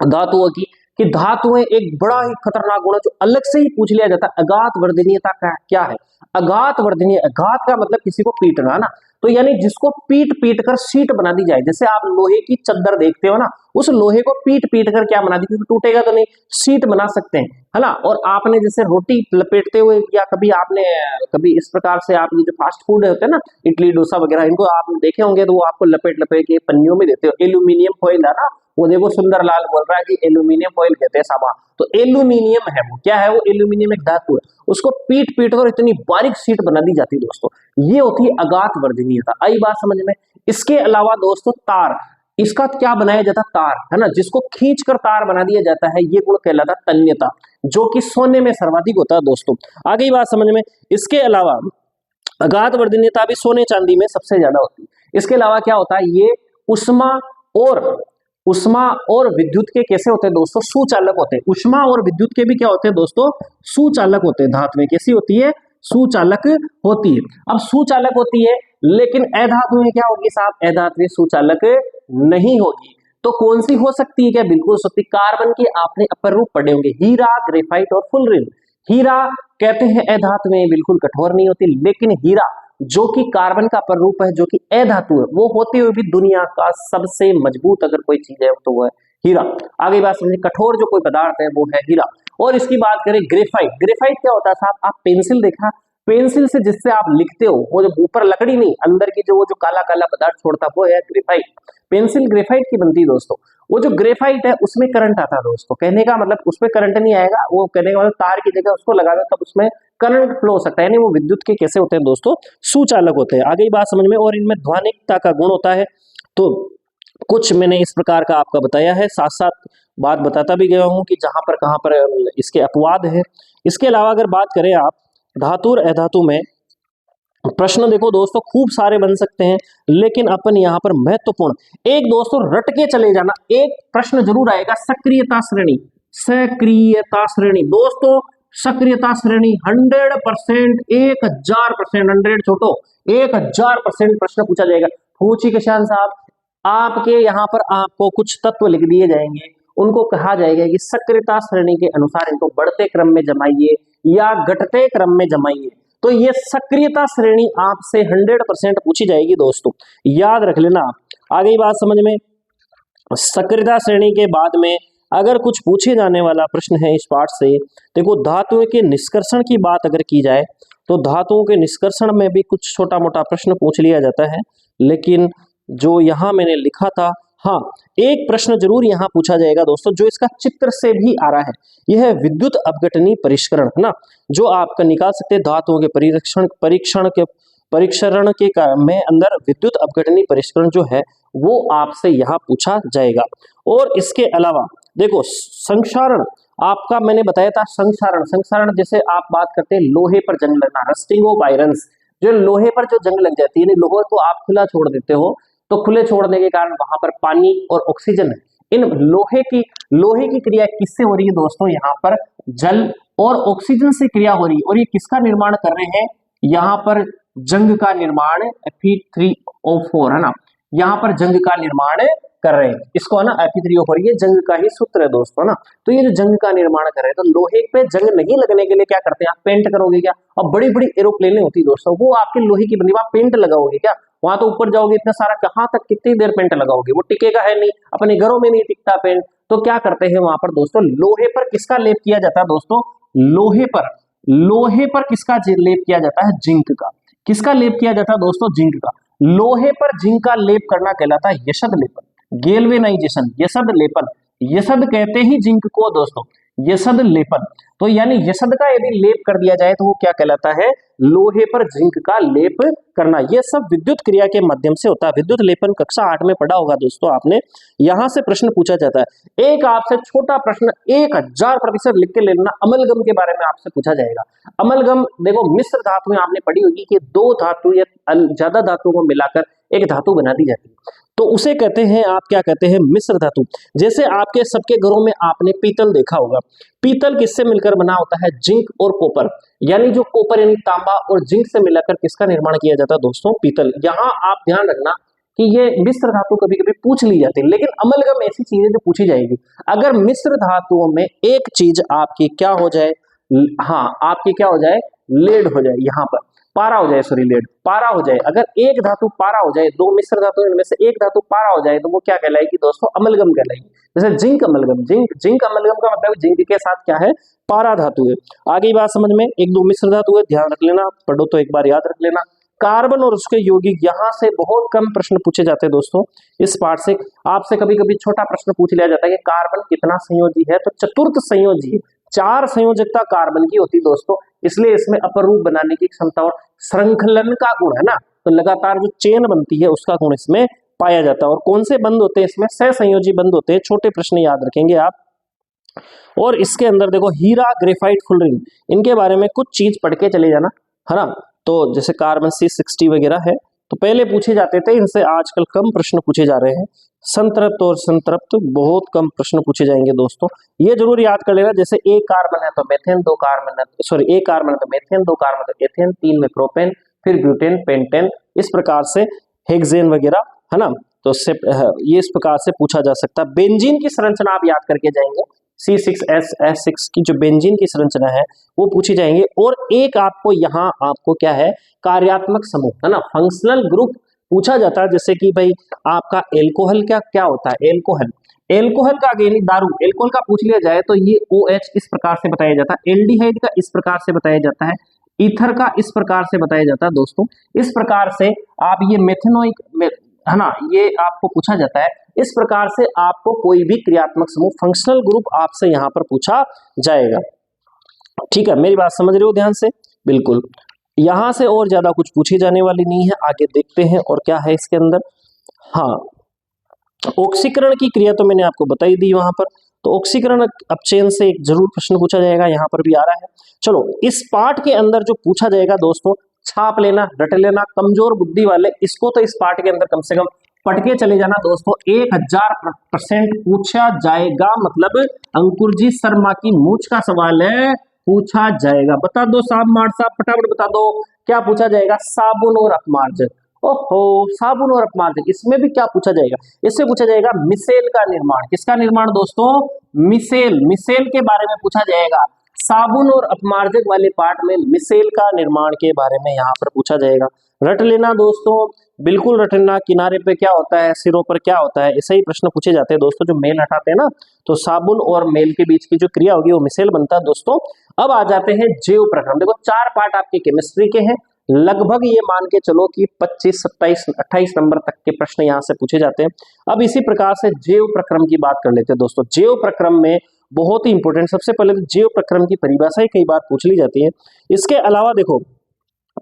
धातुओं की, कि धातुएं एक बड़ा ही खतरनाक गुण है जो अलग से ही पूछ लिया जाता है, अघात वर्धनीयता का क्या है। अघात वर्धनीय, अघात का मतलब किसी को पीटना ना, तो यानी जिसको पीट पीट कर सीट बना दी जाए। जैसे आप लोहे की चद्दर देखते हो ना, उस लोहे को पीट पीट कर क्या बना दी, क्योंकि टूटेगा तो नहीं, सीट बना सकते हैं, है ना। और आपने जैसे रोटी लपेटते हुए, या कभी आपने कभी इस प्रकार से, आप ये जो फास्ट फूड होते हैं ना, इडली डोसा वगैरह, इनको आपने देखे होंगे, तो वो आपको लपेट लपेट के पन्नियों में देते हो। एल्यूमिनियम फॉइल है ना, वो देखो सुंदर लाल बोल रहा है कि एल्यूमिनियम फॉइल कहते हैं सामा, तो एल्यूमिनियम है वो, क्या है वो, एल्यूमिनियम एक धातु है, उसको पीट पीट कर इतनी बारीक सीट बना दी जाती है दोस्तों, ये होती है अघात वर्धनीयता। आई बात समझ में। इसके अलावा दोस्तों तार, इसका क्या बनाया जाता है, तार, है ना, जिसको खींचकर तार बना दिया जाता है, ये गुण कहलाता है तन्यता, जो कि सोने में सर्वाधिक होता है दोस्तों। आगे बात समझ में। इसके अलावा अघात वर्धनीयता भी सोने चांदी में सबसे ज्यादा होती है। इसके अलावा क्या होता है, ये उष्मा और विद्युत के कैसे होते हैं दोस्तों, सुचालक होते हैं। उष्मा और विद्युत के भी क्या होते हैं दोस्तों, सुचालक होते हैं। धातुएं कैसी होती है, सुचालक होती है। अब सुचालक होती है, लेकिन अधातु में क्या होगी साहब, अधातु में सुचालक नहीं होगी। तो कौन सी हो सकती है, क्या बिल्कुल सकती, कार्बन के आपने अपर रूप पढ़े होंगे, हीरा, ग्रेफाइट और फुलरिन। हीरा कहते हैं अधातु में बिल्कुल कठोर नहीं होती, लेकिन हीरा जो कि कार्बन का अपर रूप है, जो कि अधातु है, वो होते हुए भी दुनिया का सबसे मजबूत अगर कोई चीज है तो वो है हीरा। आगे बात समझिए, कठोर जो कोई पदार्थ है वो है हीरा। और इसकी बात करें ग्रेफाइट, ग्रेफाइट क्या होता है साहब, आप पेंसिल देखा, पेंसिल से जिससे आप लिखते हो, वो जो ऊपर लकड़ी नहीं, अंदर की जो काला काला पदार्थ छोड़ता वो है ग्रेफाइट। पेंसिल ग्रेफाइट की बनती है दोस्तों। वो जो ग्रेफाइट है उसमें करंट आता है दोस्तों। कहने का मतलब उसमें करंट नहीं आएगा, वो कहने का मतलब तार की जगह उसको लगा दो तब उसमें करंट फ्लो हो सकता है, यानी वो विद्युत के कैसे होते हैं दोस्तों, सुचालक होते हैं। आगे बात समझ में। और इनमें ध्वनिकता का गुण होता है। तो कुछ मैंने इस प्रकार का आपका बताया है, साथ साथ बात बताता भी गया हूं कि जहां पर कहां पर इसके अपवाद है। इसके अलावा अगर बात करें आप धातु और अधातु में, प्रश्न देखो दोस्तों खूब सारे बन सकते हैं, लेकिन अपन यहां पर महत्वपूर्ण एक दोस्तों रट के चले जाना, एक प्रश्न जरूर आएगा, सक्रियता श्रेणी। सक्रियता श्रेणी दोस्तों, सक्रियता श्रेणी 100%, 1000%, 100 छोटो 1000% प्रश्न पूछा जाएगा। पूछी किसान साहब, आपके यहाँ पर आपको कुछ तत्व लिख दिए जाएंगे, उनको कहा जाएगा कि सक्रियता श्रेणी के अनुसार इनको बढ़ते क्रम में जमाइए या घटते क्रम में जमाइए। तो ये सक्रियता श्रेणी आपसे 100% पूछी जाएगी दोस्तों, याद रख लेना आप। आगे बात समझ में। सक्रियता श्रेणी के बाद में अगर कुछ पूछे जाने वाला प्रश्न है इस पाठ से, देखो धातुओं के निष्कर्षण की बात अगर की जाए तो धातुओं के निष्कर्षण में भी कुछ छोटा मोटा प्रश्न पूछ लिया जाता है, लेकिन जो यहाँ मैंने लिखा था, हाँ एक प्रश्न जरूर यहाँ पूछा जाएगा दोस्तों, जो इसका चित्र से भी आ रहा है, यह है विद्युत अपघटनी परिष्करण, है ना, जो आपका निकाल सकते हैं धातुओं के परीक्षण के में अंदर विद्युत अपघटनी परिष्करण जो है वो आपसे यहाँ पूछा जाएगा। और इसके अलावा देखो संक्षारण, आपका मैंने बताया था संक्षारण जैसे आप बात करते हैं लोहे पर जंग लगना, रस्टिंग ऑफ आयरन्स, जो लोहे पर जो जंग लग जाती है, लोहे को आप खुला छोड़ देते हो, तो खुले छोड़ने के कारण वहां पर पानी और ऑक्सीजन है, इन लोहे की क्रिया किससे हो रही है दोस्तों, यहाँ पर जल और ऑक्सीजन से क्रिया हो रही है। और ये किसका निर्माण कर रहे हैं, यहाँ पर जंग का निर्माण Fe3O4 है ना, यहाँ पर जंग का निर्माण कर रहे हैं, इसको है ना Fe3O4, ये जंग का ही सूत्र है दोस्तों ना। तो ये जो जंग का निर्माण कर रहे हैं, तो लोहे पे जंग नहीं लगने के लिए क्या करते हैं, आप पेंट करोगे क्या। और बड़ी बड़ी एरोप्लेनें होती है दोस्तों, वो आपके लोहे की बनी, आप पेंट लगाओगे क्या, वहां तो ऊपर जाओगे इतना सारा, कहां तक कितनी देर पेंट लगाओगे, वो टिकेगा है नहीं, अपने घरों में नहीं टिकता पेंट। तो क्या करते हैं वहां पर दोस्तों, लोहे पर किसका लेप किया जाता है दोस्तों, लोहे पर किसका लेप किया जाता है, जिंक का। किसका लेप किया जाता है दोस्तों, जिंक का। लोहे पर जिंक का लेप करना कहलाता है यशद लेपन, गेल्वेनाइजेशन, यशद लेपन, यशद कहते ही जिंक को दोस्तों, यशद लेपन। तो यानी यशद का यदि लेप कर दिया जाए तो वो क्या कहलाता है, लोहे पर जिंक का लेप करना। ये सब विद्युत क्रिया के माध्यम से होता है। विद्युत लेपन कक्षा 8 में पढ़ा होगा दोस्तों आपने, यहां से प्रश्न पूछा जाता है। एक आपसे छोटा प्रश्न 1000% लिख के लेना, अमलगम के बारे में आपसे पूछा जाएगा। अमलगम देखो मिश्र धातु में आपने पढ़ी होगी कि दो धातु या ज्यादा धातुओं को मिलाकर एक धातु बना दी जाती है, तो उसे कहते हैं, आप क्या कहते हैं, मिश्र धातु। जैसे आपके सबके घरों में आपने पीतल देखा होगा, पीतल किससे मिलकर बना होता है, जिंक और कॉपर, यानी जो कॉपर यानी तांबा और जिंक से मिलाकर किसका निर्माण किया जाता है दोस्तों, पीतल। यहाँ आप ध्यान रखना कि ये मिश्र धातु कभी कभी पूछ ली जाती है, लेकिन अमलगम ऐसी चीज है जो पूछी जाएगी। अगर मिश्र धातुओं में एक चीज आपकी क्या हो जाए, हाँ आपकी क्या हो जाए, लेड हो जाए, यहाँ पर पारा हो जाए, सॉरी लेड पारा हो जाए। अगर एक धातु पारा हो जाए, दो मिश्र धातु इनमें से एक धातु पारा हो जाए, तो वो क्या कहलाएगी दोस्तों, अमलगम कहलाएगी। जैसे जिंक अमलगम, जिंक अमलगम का मतलब जिंक के साथ क्या है, पारा धातु है। आगे बात समझ में, एक दो मिश्र धातु है, ध्यान रख लेना, पढ़ो तो एक बार याद रख लेना। कार्बन और उसके यौगिक, यहाँ से बहुत कम प्रश्न पूछे जाते हैं दोस्तों। इस पाठ से आपसे कभी कभी छोटा प्रश्न पूछ लिया जाता है कि कार्बन कितना संयोजी है, तो चतुर्थ संयोजी है, 4 संयोजकता कार्बन की होती है दोस्तों, इसलिए इसमें अपर रूप बनाने की क्षमता और श्रृंखलन का गुण है ना, तो लगातार जो चेन बनती है उसका गुण इसमें पाया जाता है। और कौन से बंद होते हैं इसमें, सहसंयोजी बंद होते हैं। छोटे प्रश्न याद रखेंगे आप। और इसके अंदर देखो हीरा, ग्रेफाइट, फुलरिंग, इनके बारे में कुछ चीज पढ़ के चले जाना, है ना। तो जैसे कार्बन C60 वगैरह है, तो पहले पूछे जाते थे, इनसे आजकल कम प्रश्न पूछे जा रहे हैं। संतृप्त और संतृप्त बहुत कम प्रश्न पूछे जाएंगे दोस्तों, ये जरूर याद कर लेना। जैसे एक कार्बन है तो मेथेन, दो कार्बन है, सॉरी एक कार्बन है तो मेथेन, दो कार्बन है तो एथेन, 3 में प्रोपेन, फिर ब्यूटेन, पेंटेन, इस प्रकार से हेक्सेन वगैरह, है ना। तो ये इस प्रकार से पूछा जा सकता है। बेंजीन की संरचना आप याद करके जाएंगे, C6S6 की जो बेंजीन की संरचना है वो पूछी जाएंगे। और एक आपको यहाँ आपको क्या है, कार्यात्मक समूह, है ना, फंक्शनल ग्रुप पूछा जाता है। जैसे कि भाई आपका एल्कोहल क्या होता है, एल्कोहल का यानी दारू, एल्कोहल का पूछ लिया जाए तो ये OH इस प्रकार से बताया जाता है, एल्डिहाइड का इस प्रकार से बताया जाता है, ईथर का इस प्रकार से बताया जाता है दोस्तों। इस प्रकार से आप ये मेथेनोइक है ना, ये आपको पूछा जाता है। इस प्रकार से आपको कोई भी क्रियात्मक समूह फंक्शनल ग्रुप आपसे यहां पर पूछा जाएगा। ठीक है, मेरी बात समझ रहे हो ध्यान से? बिल्कुल, यहां से और ज्यादा कुछ पूछी जाने वाली नहीं है। आगे देखते हैं और क्या है इसके अंदर। हाँ, ऑक्सीकरण की क्रिया तो मैंने आपको बताई दी वहां पर। तो ऑक्सीकरण अपचयन से एक जरूर प्रश्न पूछा जाएगा, यहां पर भी आ रहा है। चलो, इस पार्ट के अंदर जो पूछा जाएगा दोस्तों, छाप लेना, रट लेना, कमजोर बुद्धि वाले इसको तो इस पार्ट के अंदर कम से कम पढ़ के चले जाना दोस्तों। 1000% पूछा जाएगा, मतलब अंकुर जी शर्मा की मूंछ का सवाल है, पूछा जाएगा। बता दो साहब, मार साहब, फटाफट बता दो क्या पूछा जाएगा। साबुन और अपमार्जन। ओहो, साबुन और अपमार्जन, इसमें भी क्या पूछा जाएगा? इससे पूछा जाएगा मिसेल का निर्माण। किसका निर्माण दोस्तों? मिसेल। मिसेल के बारे में पूछा जाएगा। साबुन और अपमार्जक वाले पार्ट में मिसेल का निर्माण के बारे में यहाँ पर पूछा जाएगा। रट लेना दोस्तों, बिल्कुल रट लेना। किनारे पे क्या होता है, सिरों पर क्या होता है, ऐसे ही प्रश्न पूछे जाते हैं दोस्तों। जो मेल हटाते हैं ना, तो साबुन और मेल के बीच की जो क्रिया होगी वो मिसेल बनता है दोस्तों। अब आ जाते हैं जैव प्रक्रम। देखो 4 पार्ट आपके केमिस्ट्री के हैं। लगभग ये मान के चलो कि 25, 27, 28 नंबर तक के प्रश्न यहाँ से पूछे जाते हैं। अब इसी प्रकार से जैव प्रक्रम की बात कर लेते हैं दोस्तों। जैव प्रक्रम में बहुत ही इंपॉर्टेंट, सबसे पहले तो जैव प्रक्रम की परिभाषा ही कई बार पूछ ली जाती है। इसके अलावा देखो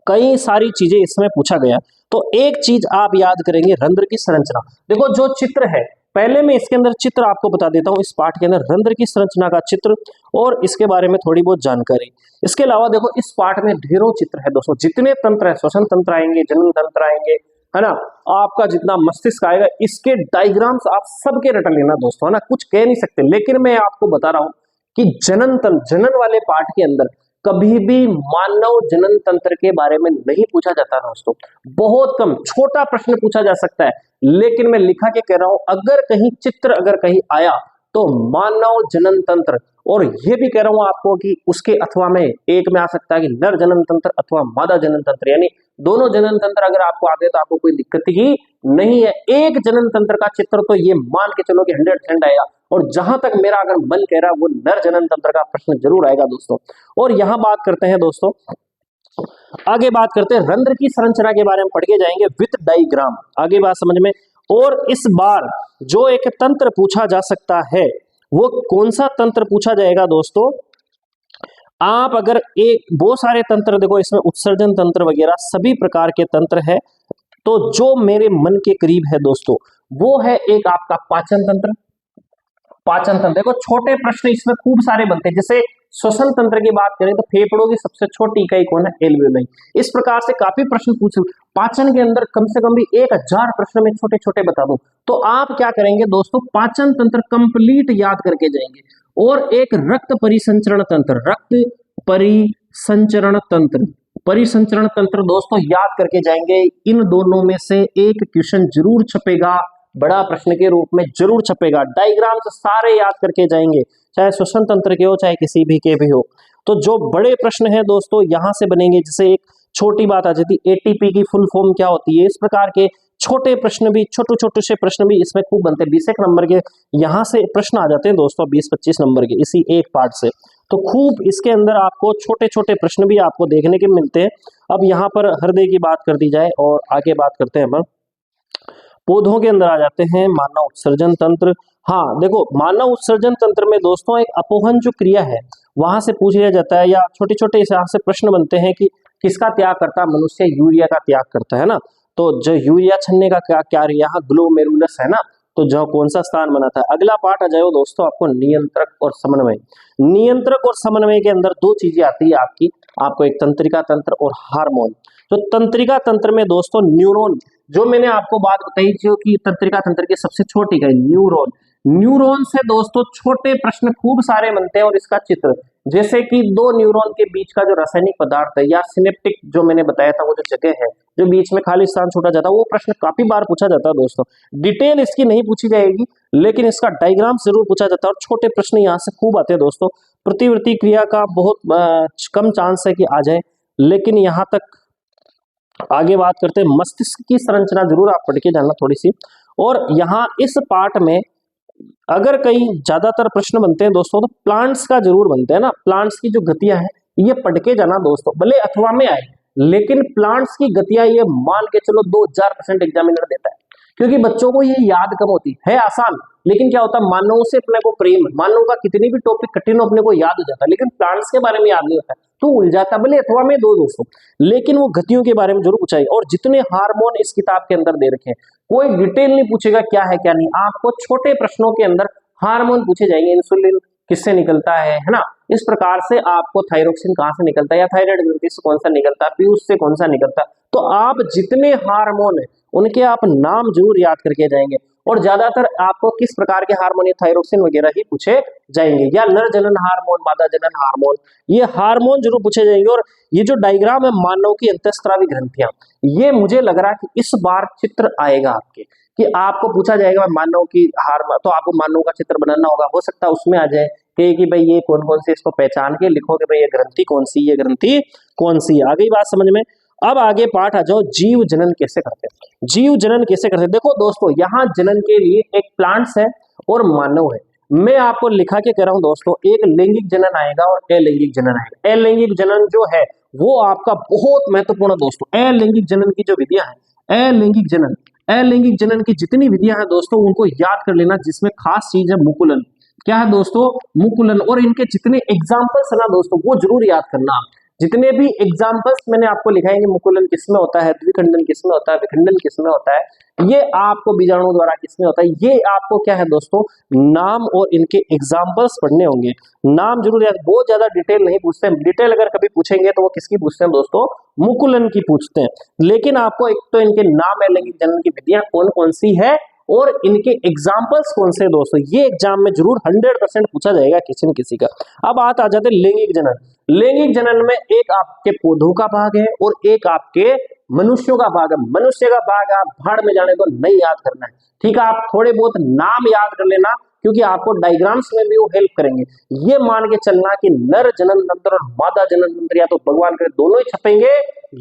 कई सारी चीजें इसमें पूछा गया। तो एक चीज आप याद करेंगे, रंध्र की संरचना। देखो जो चित्र है, पहले मैं इसके अंदर चित्र आपको बता देता हूं, इस पाठ के अंदर रंध्र की संरचना का चित्र और इसके बारे में थोड़ी बहुत जानकारी। इसके अलावा देखो इस पाठ में ढेरों चित्र है दोस्तों। जितने तंत्र है, श्वसन तंत्र आएंगे, जनन तंत्र आएंगे, है ना, आपका जितना मस्तिष्क आएगा, इसके डायग्राम्स आप सबके रट लेना दोस्तों, है ना। कुछ कह नहीं सकते, लेकिन मैं आपको बता रहा हूं कि जनन तंत्र, जनन वाले पाठ के अंदर कभी भी मानव जनन तंत्र के बारे में नहीं पूछा जाता दोस्तों। बहुत कम, छोटा प्रश्न पूछा जा सकता है, लेकिन मैं लिखा के कह रहा हूं, अगर कहीं चित्र अगर कहीं आया तो मानव जनन तंत्र, और ये भी कह रहा हूं आपको कि उसके अथवा में एक में आ सकता है कि नर जनन तंत्र अथवा मादा जनन तंत्र, यानी दोनों जनन तंत्र अगर आपको आते तो आपको कोई दिक्कत ही नहीं है। एक जनन तंत्र का चित्र तो ये मान के चलो कि 100% आएगा, और जहां तक मेरा अगर मन कह रहा है वो नर जनन तंत्र का प्रश्न जरूर आएगा दोस्तों। और यहां बात करते हैं दोस्तों, आगे बात करते हैं रंध्र की संरचना के बारे में पढ़ के जाएंगे विथ डायग्राम, आगे बात समझ में। और इस बार जो एक तंत्र पूछा जा सकता है वो कौन सा तंत्र पूछा जाएगा दोस्तों? आप अगर एक बहुत सारे तंत्र देखो इसमें, उत्सर्जन तंत्र वगैरह सभी प्रकार के तंत्र है, तो जो मेरे मन के करीब है दोस्तों वो है एक आपका पाचन तंत्र। पाचन तंत्र, देखो छोटे प्रश्न इसमें खूब सारे बनते हैं। जैसे श्वसन तंत्र की बात करें तो फेफड़ों की सबसे छोटी इकाई कौन है? एल्वेओलाई। इस प्रकार से काफी प्रश्न पूछे। पाचन के अंदर कम से कम भी 1000 प्रश्न में छोटे छोटे बता दूं, तो आप क्या करेंगे दोस्तों, पाचन तंत्र कंप्लीट याद करके जाएंगे। और एक रक्त परिसंचरण तंत्र, रक्त परिसंचरण तंत्र, परिसंचरण तंत्र दोस्तों याद करके जाएंगे। इन दोनों में से एक क्वेश्चन जरूर छपेगा, बड़ा प्रश्न के रूप में जरूर छपेगा। डायग्राम से सारे याद करके जाएंगे, चाहे श्वसन तंत्र के हो चाहे किसी भी के भी हो। तो जो बड़े प्रश्न हैं दोस्तों यहां से बनेंगे। जैसे एक छोटी बात आ जाती है, एटीपी की फुल फॉर्म क्या होती है, इस प्रकार के छोटे प्रश्न भी, छोटे छोटे से प्रश्न भी इसमें खूब बनते हैं। 20 नंबर के यहाँ से प्रश्न आ जाते हैं दोस्तों, 20-25 नंबर के इसी एक पार्ट से। तो खूब इसके अंदर आपको छोटे छोटे प्रश्न भी आपको देखने के मिलते हैं। अब यहाँ पर हृदय की बात कर दी जाए और आगे बात करते हैं हम पौधों के अंदर आ जाते हैं। मानव उत्सर्जन तंत्र, हाँ देखो मानव उत्सर्जन तंत्र में दोस्तों एक अपोहन जो क्रिया है वहां से पूछ लिया जाता है, या छोटे छोटे यहाँ से प्रश्न बनते हैं कि किसका त्याग करता है मनुष्य? यूरिया का त्याग करता है ना। तो जो यूरिया छन्ने का क्या यहाँ ग्लोमेरुलस है ना, तो जो कौन सा स्थान बना था। अगला पार्ट आ जाए दोस्तों आपको नियंत्रक और समन्वय। नियंत्रक और समन्वय के अंदर दो चीजें आती है आपको एक तंत्रिका तंत्र और हार्मोन। तो तंत्रिका तंत्र में दोस्तों न्यूरॉन, जो मैंने आपको बात बताई जो कि तंत्रिका तंत्र की सबसे छोटी है न्यूरॉन। न्यूरॉन से दोस्तों छोटे प्रश्न खूब सारे बनते हैं। और इसका चित्र, जैसे कि दो न्यूरॉन के बीच का जो रासायनिक पदार्थ है या सिनेप्टिक जो मैंने बताया था, वो जो जगह है जो बीच में खाली स्थान छोटा जाता है, वो प्रश्न काफी बार पूछा जाता है दोस्तों। डिटेल इसकी नहीं पूछी जाएगी, लेकिन इसका डायग्राम जरूर पूछा जाता है। और छोटे प्रश्न यहाँ से खूब आते हैं दोस्तों। प्रतिवर्ती क्रिया का बहुत कम चांस है कि आ जाए, लेकिन यहाँ तक आगे बात करते हैं। मस्तिष्क की संरचना जरूर आप पढ़ के जानना थोड़ी सी। और यहाँ इस पार्ट में अगर कई ज्यादातर प्रश्न बनते हैं दोस्तों तो प्लांट्स का जरूर बनते हैं ना। प्लांट्स की जो गतियां हैं ये पढ़ के जाना दोस्तों, भले अथवा में आए लेकिन प्लांट्स की गतियां ये मान के चलो 2000% एग्जामिनर देता है, क्योंकि बच्चों को ये याद कम होती है आसान, लेकिन क्या होता है मानवों से अपने को प्रेम, मानव का कितनी भी टॉपिक कठिन हो अपने को याद हो जाता है, लेकिन प्लांट्स के बारे में याद नहीं होता तो उलझाता, भले अथवा में दो दोस्तों, लेकिन वो गतियों के बारे में जरूर पूछाई। और जितने हार्मोन इस किताब के अंदर दे रखे हैं कोई डिटेल नहीं पूछेगा क्या है क्या नहीं, आपको छोटे प्रश्नों के अंदर हार्मोन पूछे जाएंगे, इंसुलिन किससे निकलता है ना, इस प्रकार से आपको थायरोक्सिन कहां से निकलता है, या थायराइड ग्रंथि से कौन सा निकलता है, पीयूष से कौन सा निकलता है, तो आप जितने हार्मोन है उनके आप नाम जरूर याद करके जाएंगे। और ज्यादातर आपको किस प्रकार के हार्मोन, थायरोक्सिन वगैरह ही पूछे जाएंगे, या नर जनन हार्मोन, मादा जनन हार्मोन, ये हार्मोन जरूर पूछे जाएंगे। और ये जो डायग्राम है मानव की अंतःस्रावी ग्रंथियां, ये मुझे लग रहा है कि इस बार चित्र आएगा आपके, कि आपको पूछा जाएगा मानव की हार्मोन, तो आपको मानव का चित्र बनाना होगा, हो सकता है उसमें आ जाए कि भाई ये कौन कौन से, इसको पहचान के लिखोगे भाई ये ग्रंथि कौन सी, ये ग्रंथि कौन सी। आ गई बात समझ में। अब आगे पाठ आ जाओ, जीव जनन कैसे करते हैं, जीव जनन कैसे करते हैं। देखो दोस्तों यहाँ जनन के लिए एक प्लांट्स है और मानव है, मैं आपको लिखा के कह रहा हूं दोस्तों, एक लैंगिक जनन आएगा और अलैंगिक जनन आएगा। अलैंगिक जनन जो है वो आपका बहुत महत्वपूर्ण है दोस्तों। अलैंगिक जनन की जो विधियां है, अलैंगिक जनन की जितनी विधियां हैं दोस्तों उनको याद कर लेना, जिसमें खास चीज है मुकुलन। क्या है दोस्तों, मुकुलन। और इनके जितने एग्जाम्पल्स है ना दोस्तों वो जरूर याद करना, जितने भी एग्जाम्पल्स मैंने आपको लिखाएंगे, मुकुलन किसमें होता है, द्विखंडन किसमें होता है, विखंडन किसमें होता है, ये आपको बीजाणु द्वारा किसमें होता है, ये आपको क्या है दोस्तों नाम और इनके एग्जाम्पल्स पढ़ने होंगे। नाम जरूर याद, बहुत ज्यादा डिटेल नहीं पूछते हैं, डिटेल अगर कभी पूछेंगे तो वो किसकी पूछते हैं दोस्तों, मुकुलन की पूछते हैं। लेकिन आपको एक तो इनके नाम है, लैंगिक जनन की विधियां कौन कौन सी है और इनके एग्जाम्पल्स कौन से दोस्तों, ये एग्जाम में जरूर 100% पूछा जाएगा किसी न किसी का। अब बात आ जाते हैं लैंगिक जनन। लैंगिक जनन में एक आपके पौधों का भाग है और एक आपके मनुष्यों का भाग है। मनुष्य का भाग आप भाड़ में जाने को नहीं याद करना है, ठीक है, आप थोड़े बहुत नाम याद कर लेना, क्योंकि आपको डायग्राम्स में भी वो हेल्प करेंगे। ये मान के चलना कि नर जनन तंत्र और मादा जनन तंत्र या तो भगवान करे दोनों ही छपेंगे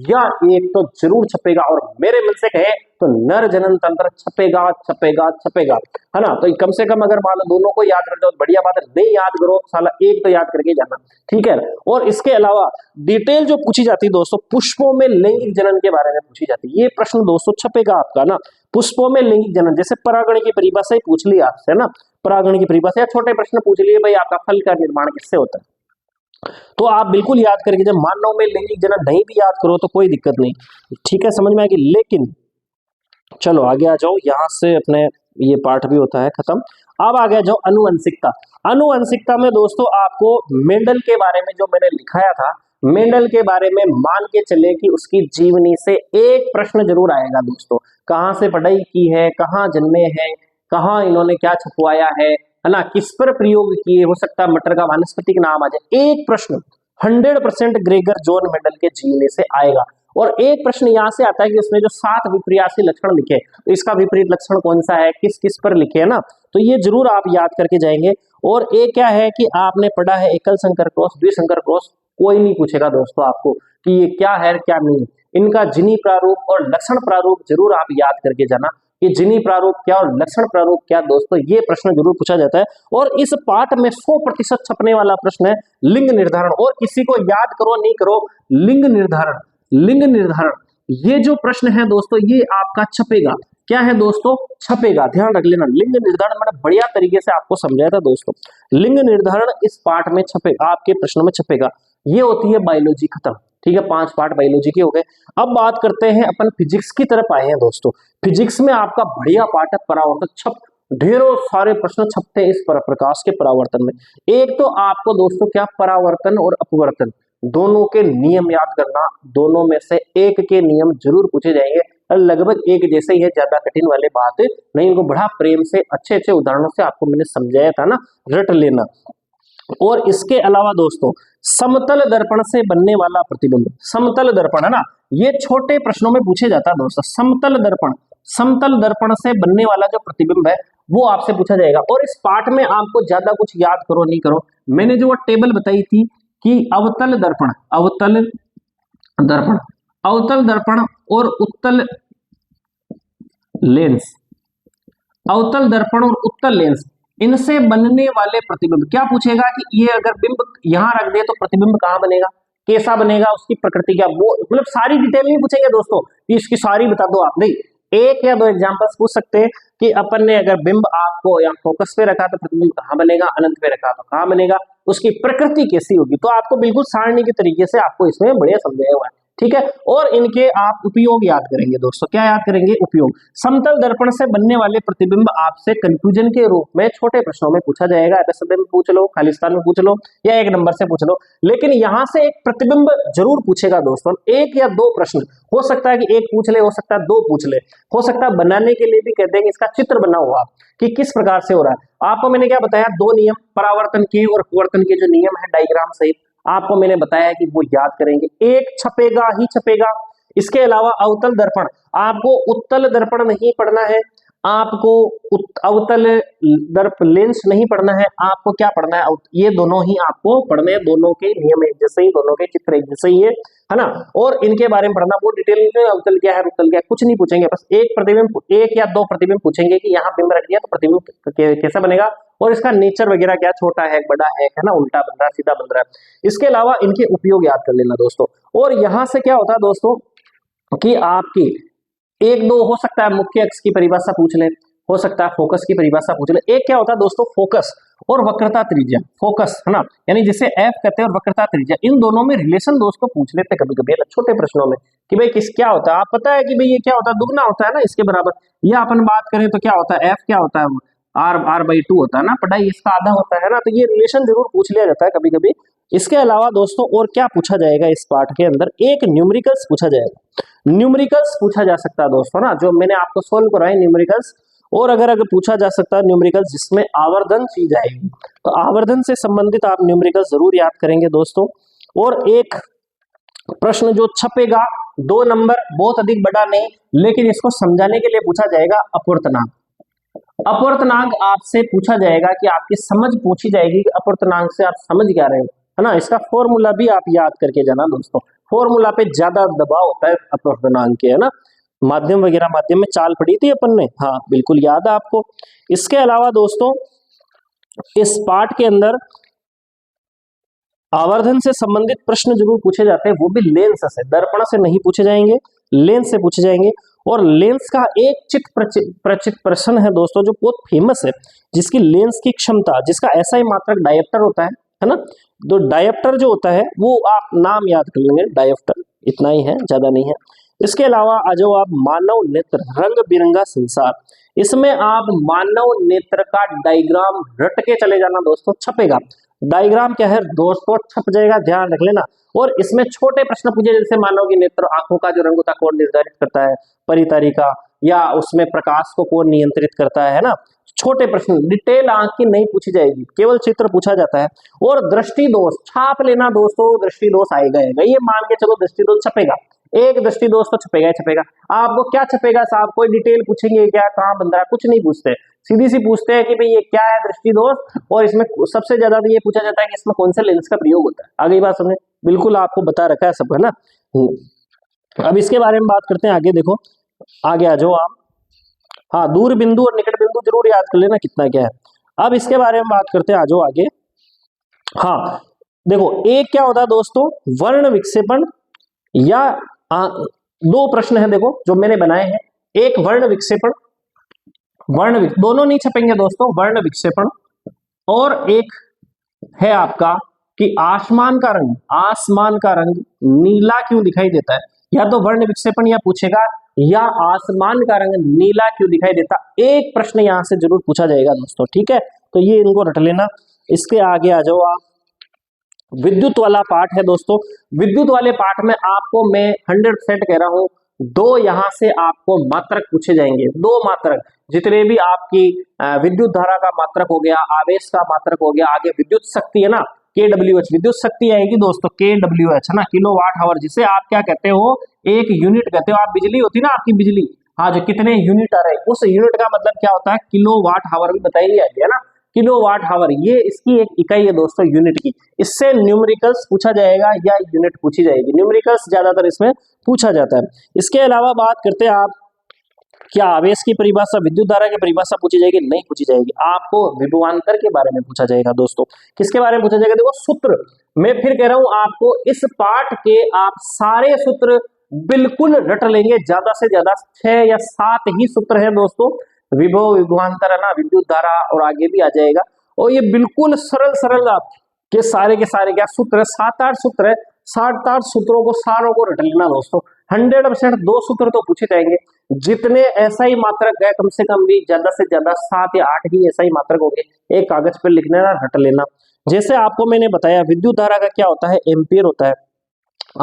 या एक तो जरूर छपेगा, और मेरे मन से कहे तो नर जनन तंत्र छपेगा छपेगा छपेगा, है ना। तो कम से कम अगर मान लो दोनों को याद कर दो तो बढ़िया बात है, नहीं याद करो साला एक तो याद करके जाना, ठीक है। और इसके अलावा डिटेल जो पूछी जाती है दोस्तों, पुष्पों में लैंगिक जनन के बारे में पूछी जाती है, ये प्रश्न दोस्तों छपेगा आपका ना, पुष्पों में लैंगिक जनन, जैसे परागण की परिभाषा ही पूछ ली आपसे ना, परागण की परिभाषा, या छोटे प्रश्न पूछ लिए भाई आपका फल का निर्माण किससे होता है, तो आप बिल्कुल याद करके, जब मानव में लैंगिक जनन नहीं भी याद करो तो कोई दिक्कत नहीं, ठीक है, समझ में आएगी। लेकिन चलो आगे आ जाओ, यहां से अपने ये पाठ भी होता है खत्म। अब आ गया जाओ अनुवंशिकता। अनुवंशिकता में दोस्तों आपको मेंडल के बारे में जो मैंने लिखाया था, मेंडल के बारे में मान के चले कि उसकी जीवनी से एक प्रश्न जरूर आएगा दोस्तों, कहां से पढ़ाई की है, कहां जन्मे हैं, कहां इन्होंने क्या छपवाया है ना, किस पर प्रयोग किए, हो सकता है मटर का वानस्पतिक नाम आ जाए, एक प्रश्न 100% ग्रेगर जॉन मेंडल के जीवनी से आएगा। और एक प्रश्न यहां से आता है कि उसने जो 7 विपर्यासी लक्षण लिखे, तो इसका विपरीत लक्षण कौन सा है, किस किस पर लिखे, है ना, तो ये जरूर आप याद करके जाएंगे। और एक क्या है कि आपने पढ़ा है एकल संकर क्रॉस, द्विसंकर क्रॉस, कोई नहीं पूछेगा दोस्तों आपको कि ये क्या है क्या नहीं, इनका जिनी प्रारूप और लक्षण प्रारूप जरूर आप याद करके जाना कि जिनी प्रारूप क्या और लक्षण प्रारूप क्या दोस्तों, ये प्रश्न जरूर पूछा जाता है। और इस पाठ में 100% छपने वाला प्रश्न है लिंग निर्धारण, और किसी को याद करो नहीं करो, लिंग निर्धारण, लिंग निर्धारण, ये जो प्रश्न है दोस्तों ये आपका छपेगा, क्या है दोस्तों, छपेगा, ध्यान रख लेना। लिंग निर्धारण मैंने बढ़िया तरीके से आपको समझाया था दोस्तों, लिंग निर्धारण इस पाठ में छपेगा, आपके प्रश्नों में छपेगा। ये होती है बायोलॉजी खत्म, ठीक है, 5 पार्ट बायोलॉजी के हो गए। अब बात करते हैं अपन फिजिक्स की तरफ आए हैं दोस्तों। फिजिक्स में आपका बढ़िया पार्ट है परावर्तन, छप ढेरों सारे प्रश्न छपते हैं इस प्रकाश के परावर्तन में। एक तो आपको दोस्तों क्या, परावर्तन और अपवर्तन दोनों के नियम याद करना, दोनों में से एक के नियम जरूर पूछे जाएंगे, लगभग एक जैसे ही है, ज्यादा कठिन वाले बात नहीं, इनको बड़ा प्रेम से अच्छे अच्छे उदाहरणों से आपको मैंने समझाया था ना, रट लेना। और इसके अलावा दोस्तों समतल दर्पण से बनने वाला प्रतिबिंब, समतल दर्पण है ना, ये छोटे प्रश्नों में पूछे जाता है दोस्तों, समतल दर्पण, समतल दर्पण से बनने वाला जो प्रतिबिंब है वो आपसे पूछा जाएगा। और इस पाठ में आपको ज्यादा कुछ याद करो नहीं करो, मैंने जो वो टेबल बताई थी कि अवतल दर्पण, अवतल दर्पण, अवतल दर्पण और उत्तल लेंस, अवतल दर्पण और उत्तल लेंस, इनसे बनने वाले प्रतिबिंब, क्या पूछेगा कि ये अगर बिंब यहां रख दे तो प्रतिबिंब कहां बनेगा, कैसा बनेगा, उसकी प्रकृति क्या, वो मतलब सारी डिटेल नहीं पूछेंगे दोस्तों कि इसकी सारी बता दो आप, नहीं, एक या दो एग्जांपल्स पूछ सकते हैं कि अपन ने अगर बिंब आपको या फोकस पे रखा तो प्रतिबिंब कहाँ बनेगा, अनंत पे रखा तो कहाँ बनेगा, उसकी प्रकृति कैसी होगी। तो आपको बिल्कुल सारणी के तरीके से आपको इसमें बढ़िया समझाया हुआ है, ठीक है। और इनके आप उपयोग याद करेंगे दोस्तों, क्या याद करेंगे, उपयोग। समतल दर्पण से बनने वाले प्रतिबिंब आपसे कंफ्यूजन के रूप में छोटे प्रश्नों में पूछा जाएगा, एमएसएमए में पूछ लो, खालिस्तान में पूछ लो, या एक नंबर से पूछ लो, लेकिन यहां से एक प्रतिबिंब जरूर पूछेगा दोस्तों, एक या दो प्रश्न हो सकता है कि एक पूछ ले, हो सकता है दो पूछ ले, हो सकता है बनाने के लिए भी कह देंगे इसका चित्र बनाओ आप कि किस प्रकार से हो रहा है। आपको मैंने क्या बताया, दो नियम, परावर्तन के और अपवर्तन के जो नियम है डायग्राम सहित आपको मैंने बताया कि वो याद करेंगे, एक छपेगा ही छपेगा। इसके अलावा अवतल दर्पण, आपको उत्तल दर्पण नहीं पढ़ना है, आपको अवतल दर्प लेंस नहीं पढ़ना है, आपको क्या पढ़ना है, ये दोनों ही आपको पढ़ने हैं, दोनों के नियम एक जैसे ही, दोनों के चित्र एक जैसे ही है ना, और इनके बारे में पढ़ना, वो डिटेल में अवतल क्या है उत्तल क्या है कुछ नहीं पूछेंगे, बस एक प्रतिबिंब, एक या दो प्रतिबिंब पूछेंगे कि यहाँ बिंब रख दिया तो प्रतिबिंब कैसा बनेगा और इसका नेचर वगैरह क्या, छोटा है बड़ा है ना, उल्टा बन रहा है सीधा बन रहा है। इसके अलावा इनके उपयोग याद कर लेना दोस्तों। और यहां से क्या होता है दोस्तों कि आपकी एक दो हो सकता है मुख्य अक्ष की परिभाषा पूछ ले, हो सकता है फोकस की परिभाषा पूछ ले। एक क्या होता है दोस्तों, फोकस और वक्रता त्रिज्या, फोकस है ना, यानी जिसे एफ कहते हैं और वक्रता त्रिज्या, इन दोनों में रिलेशन दोस्तों पूछ लेते कभी कभी छोटे प्रश्नों में कि भाई किस क्या होता है, आप पता है कि भाई ये क्या होता है, दुगना होता है ना इसके बराबर, या अपन बात करें तो क्या होता है, एफ क्या होता है, R/2 होता है ना, पढ़ाई इसका आधा होता है ना, तो ये रिलेशन जरूर पूछ लिया जाता है कभी कभी। इसके अलावा दोस्तों और क्या पूछा जाएगा इस पार्ट के अंदर, एक न्यूमेरिकल्स पूछा जाएगा, न्यूमेरिकल्स पूछा जा सकता है दोस्तों ना, जो मैंने आपको सोल्व करवाए न्यूमेरिकल्स। और अगर पूछा जा सकता है न्यूमेरिकल्स जिसमें आवर्धन चीज आएगी, तो आवर्धन से संबंधित आप न्यूमेरिकल्स जरूर याद करेंगे दोस्तों। और एक प्रश्न जो छपेगा 2 नंबर, बहुत अधिक बड़ा नहीं, लेकिन इसको समझाने के लिए पूछा जाएगा अपवर्तनांक। अपवर्तनांक आपसे पूछा जाएगा कि आपकी समझ पूछी जाएगी कि अपवर्तनांक से आप समझ क्या रहे हो, है ना, इसका फॉर्मूला भी आप याद करके जाना दोस्तों, फॉर्मूला पे ज्यादा दबाव होता है अपवर्तनांक के, है ना, माध्यम वगैरह, माध्यम में चाल पढ़ी थी अपन ने, हाँ बिल्कुल याद है आपको। इसके अलावा दोस्तों इस पाठ के अंदर आवर्धन से संबंधित प्रश्न जरूर पूछे जाते हैं, वो भी लेंस से, दर्पण से नहीं पूछे जाएंगे, लेंस से पूछे जाएंगे। और लेंस का एक प्रचित प्रश्न है दोस्तों जो बहुत फेमस है, जिसकी लेंस की क्षमता, जिसका ऐसा ही मात्रक डायप्टर होता है ना, तो डायप्टर जो होता है वो आप नाम याद कर लेंगे, डायप्टर, इतना ही है, ज्यादा नहीं है। इसके अलावा आ जाओ आप मानव नेत्र, रंग बिरंगा संसार, इसमें आप मानव नेत्र का डायग्राम रट के चले जाना दोस्तों, छपेगा, डायग्राम क्या है दोस्तों, छप जाएगा, ध्यान रख लेना। और इसमें छोटे प्रश्न पूछे जैसे मानव की नेत्र, आंखों का जो रंग होता है कौन निर्धारित करता है, परितारिका, या उसमें प्रकाश को कौन नियंत्रित करता है ना, छोटे प्रश्न, डिटेल आंख की नहीं पूछी जाएगी, केवल चित्र पूछा जाता है। और दृष्टि दोष छाप लेना दोस्तों, दृष्टि दोष आएगा, ये मान के चलो दृष्टि दोष छपेगा, एक दृष्टि दोष तो छपेगा ही छपेगा। आपको क्या छपेगा साहब, कोई डिटेल पूछेंगे क्या, कहाँ बन रहा है, कुछ नहीं पूछते, सीधी सी पूछते हैं कि भाई ये क्या है दृष्टि दोष, और इसमें सबसे ज्यादा तो ये पूछा जाता है कि इसमें कौन से लेंस का प्रयोग होता है। आगे बात समझे, बिल्कुल आपको बता रखा है सब, है ना। अब इसके बारे में बात करते हैं आगे, देखो आगे आ जाओ आप, हाँ दूर बिंदु और निकट बिंदु जरूर याद कर लेना कितना क्या है। अब इसके बारे में बात करते हैं, आ जाओ आगे। हाँ देखो एक क्या होता है दोस्तों, वर्ण विक्षेपण, या दो प्रश्न है देखो जो मैंने बनाए हैं, एक वर्ण विक्षेपण, दोनों नहीं छपेंगे दोस्तों, वर्ण विक्षेपण, और एक है आपका कि आसमान का रंग नीला क्यों दिखाई देता है, या तो वर्ण विक्षेपण या पूछेगा, या आसमान का रंग नीला क्यों दिखाई देता, एक प्रश्न यहां से जरूर पूछा जाएगा दोस्तों, ठीक है, तो ये इनको रट लेना। इसके आगे आ जाओ आप, विद्युत वाला पार्ट है दोस्तों, विद्युत वाले पार्ट में आपको मैं 100% कह रहा हूं, दो यहां से आपको मात्रक पूछे जाएंगे, दो मात्रक, जितने भी आपकी विद्युत धारा का मात्रक हो गया, आवेश का मात्रक हो गया, आगे विद्युत शक्ति है ना, KWH विद्युत शक्ति आएगी दोस्तों, KWH है ना, किलोवाट आवर, जिसे आप क्या कहते हो, एक यूनिट कहते हो आप, बिजली होती ना आपकी बिजली, हाँ जो कितने यूनिट आ रहे हैं, उस यूनिट का मतलब क्या होता है, किलोवाट आवर भी बताई जाएगी, है ना, किलोवाट आवर, ये इसकी एक इकाई है दोस्तों यूनिट की। इससे न्यूमेरिकल्स पूछा जाएगा या यूनिट पूछी जाएगी, न्यूमेरिकल्स ज्यादातर इसमें पूछा जाता है। इसके अलावा बात करते हैं आप, क्या आवेश की परिभाषा, विद्युत धारा की परिभाषा पूछी जाएगी, नहीं पूछी जाएगी, आपको विभवांतर के बारे में पूछा जाएगा दोस्तों, किसके बारे में पूछा जाएगा, देखो सूत्र, मैं फिर कह रहा हूं आपको इस पाठ के आप सारे सूत्र बिल्कुल रट लेंगे, ज्यादा से ज्यादा 6 या 7 ही सूत्र है दोस्तों, विभव, विभवांतर, है ना, विद्युत धारा और आगे भी आ जाएगा। और ये बिल्कुल सरल सरल आपके सारे के सारे क्या सूत्र है, 7-8 सूत्र है, 7-8 सूत्रों को सारों को रट लेना दोस्तों। 100% 2 सूत्र तो पूछे जाएंगे, जितने ऐसा ही मात्रक है कम से कम भी ज्यादा से ज्यादा 7 या 8 ही ऐसा ही मात्रक होंगे, एक कागज पर लिखना ना, रट लेना। जैसे आपको मैंने बताया विद्युत धारा का क्या होता है, एम्पियर होता है,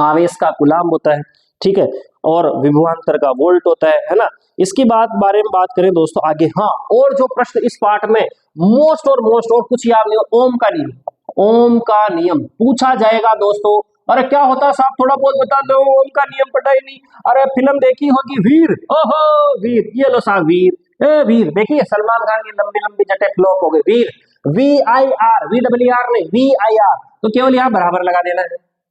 आवेश का कूलाम्ब होता है, ठीक है, और विभवांतर का वोल्ट होता है ना। इसकी बारे में बात करें दोस्तों आगे, हाँ, और जो प्रश्न इस पाठ में मोस्ट और कुछ याद नहीं हो, ओम का नियम, ओम का नियम पूछा जाएगा दोस्तों। अरे क्या होता है साहब, थोड़ा बहुत बता दो, ओम का नियम पता ही नहीं। अरे फिल्म देखी होगी वीर, ओहो वीर, ये लो साहब वीर, वीर देखिए, सलमान खान की लंबी लंबी जटे फ्लॉप हो गई, वीर, VIR, VWR नहीं, VIR, तो केवल यहाँ बराबर लगा देना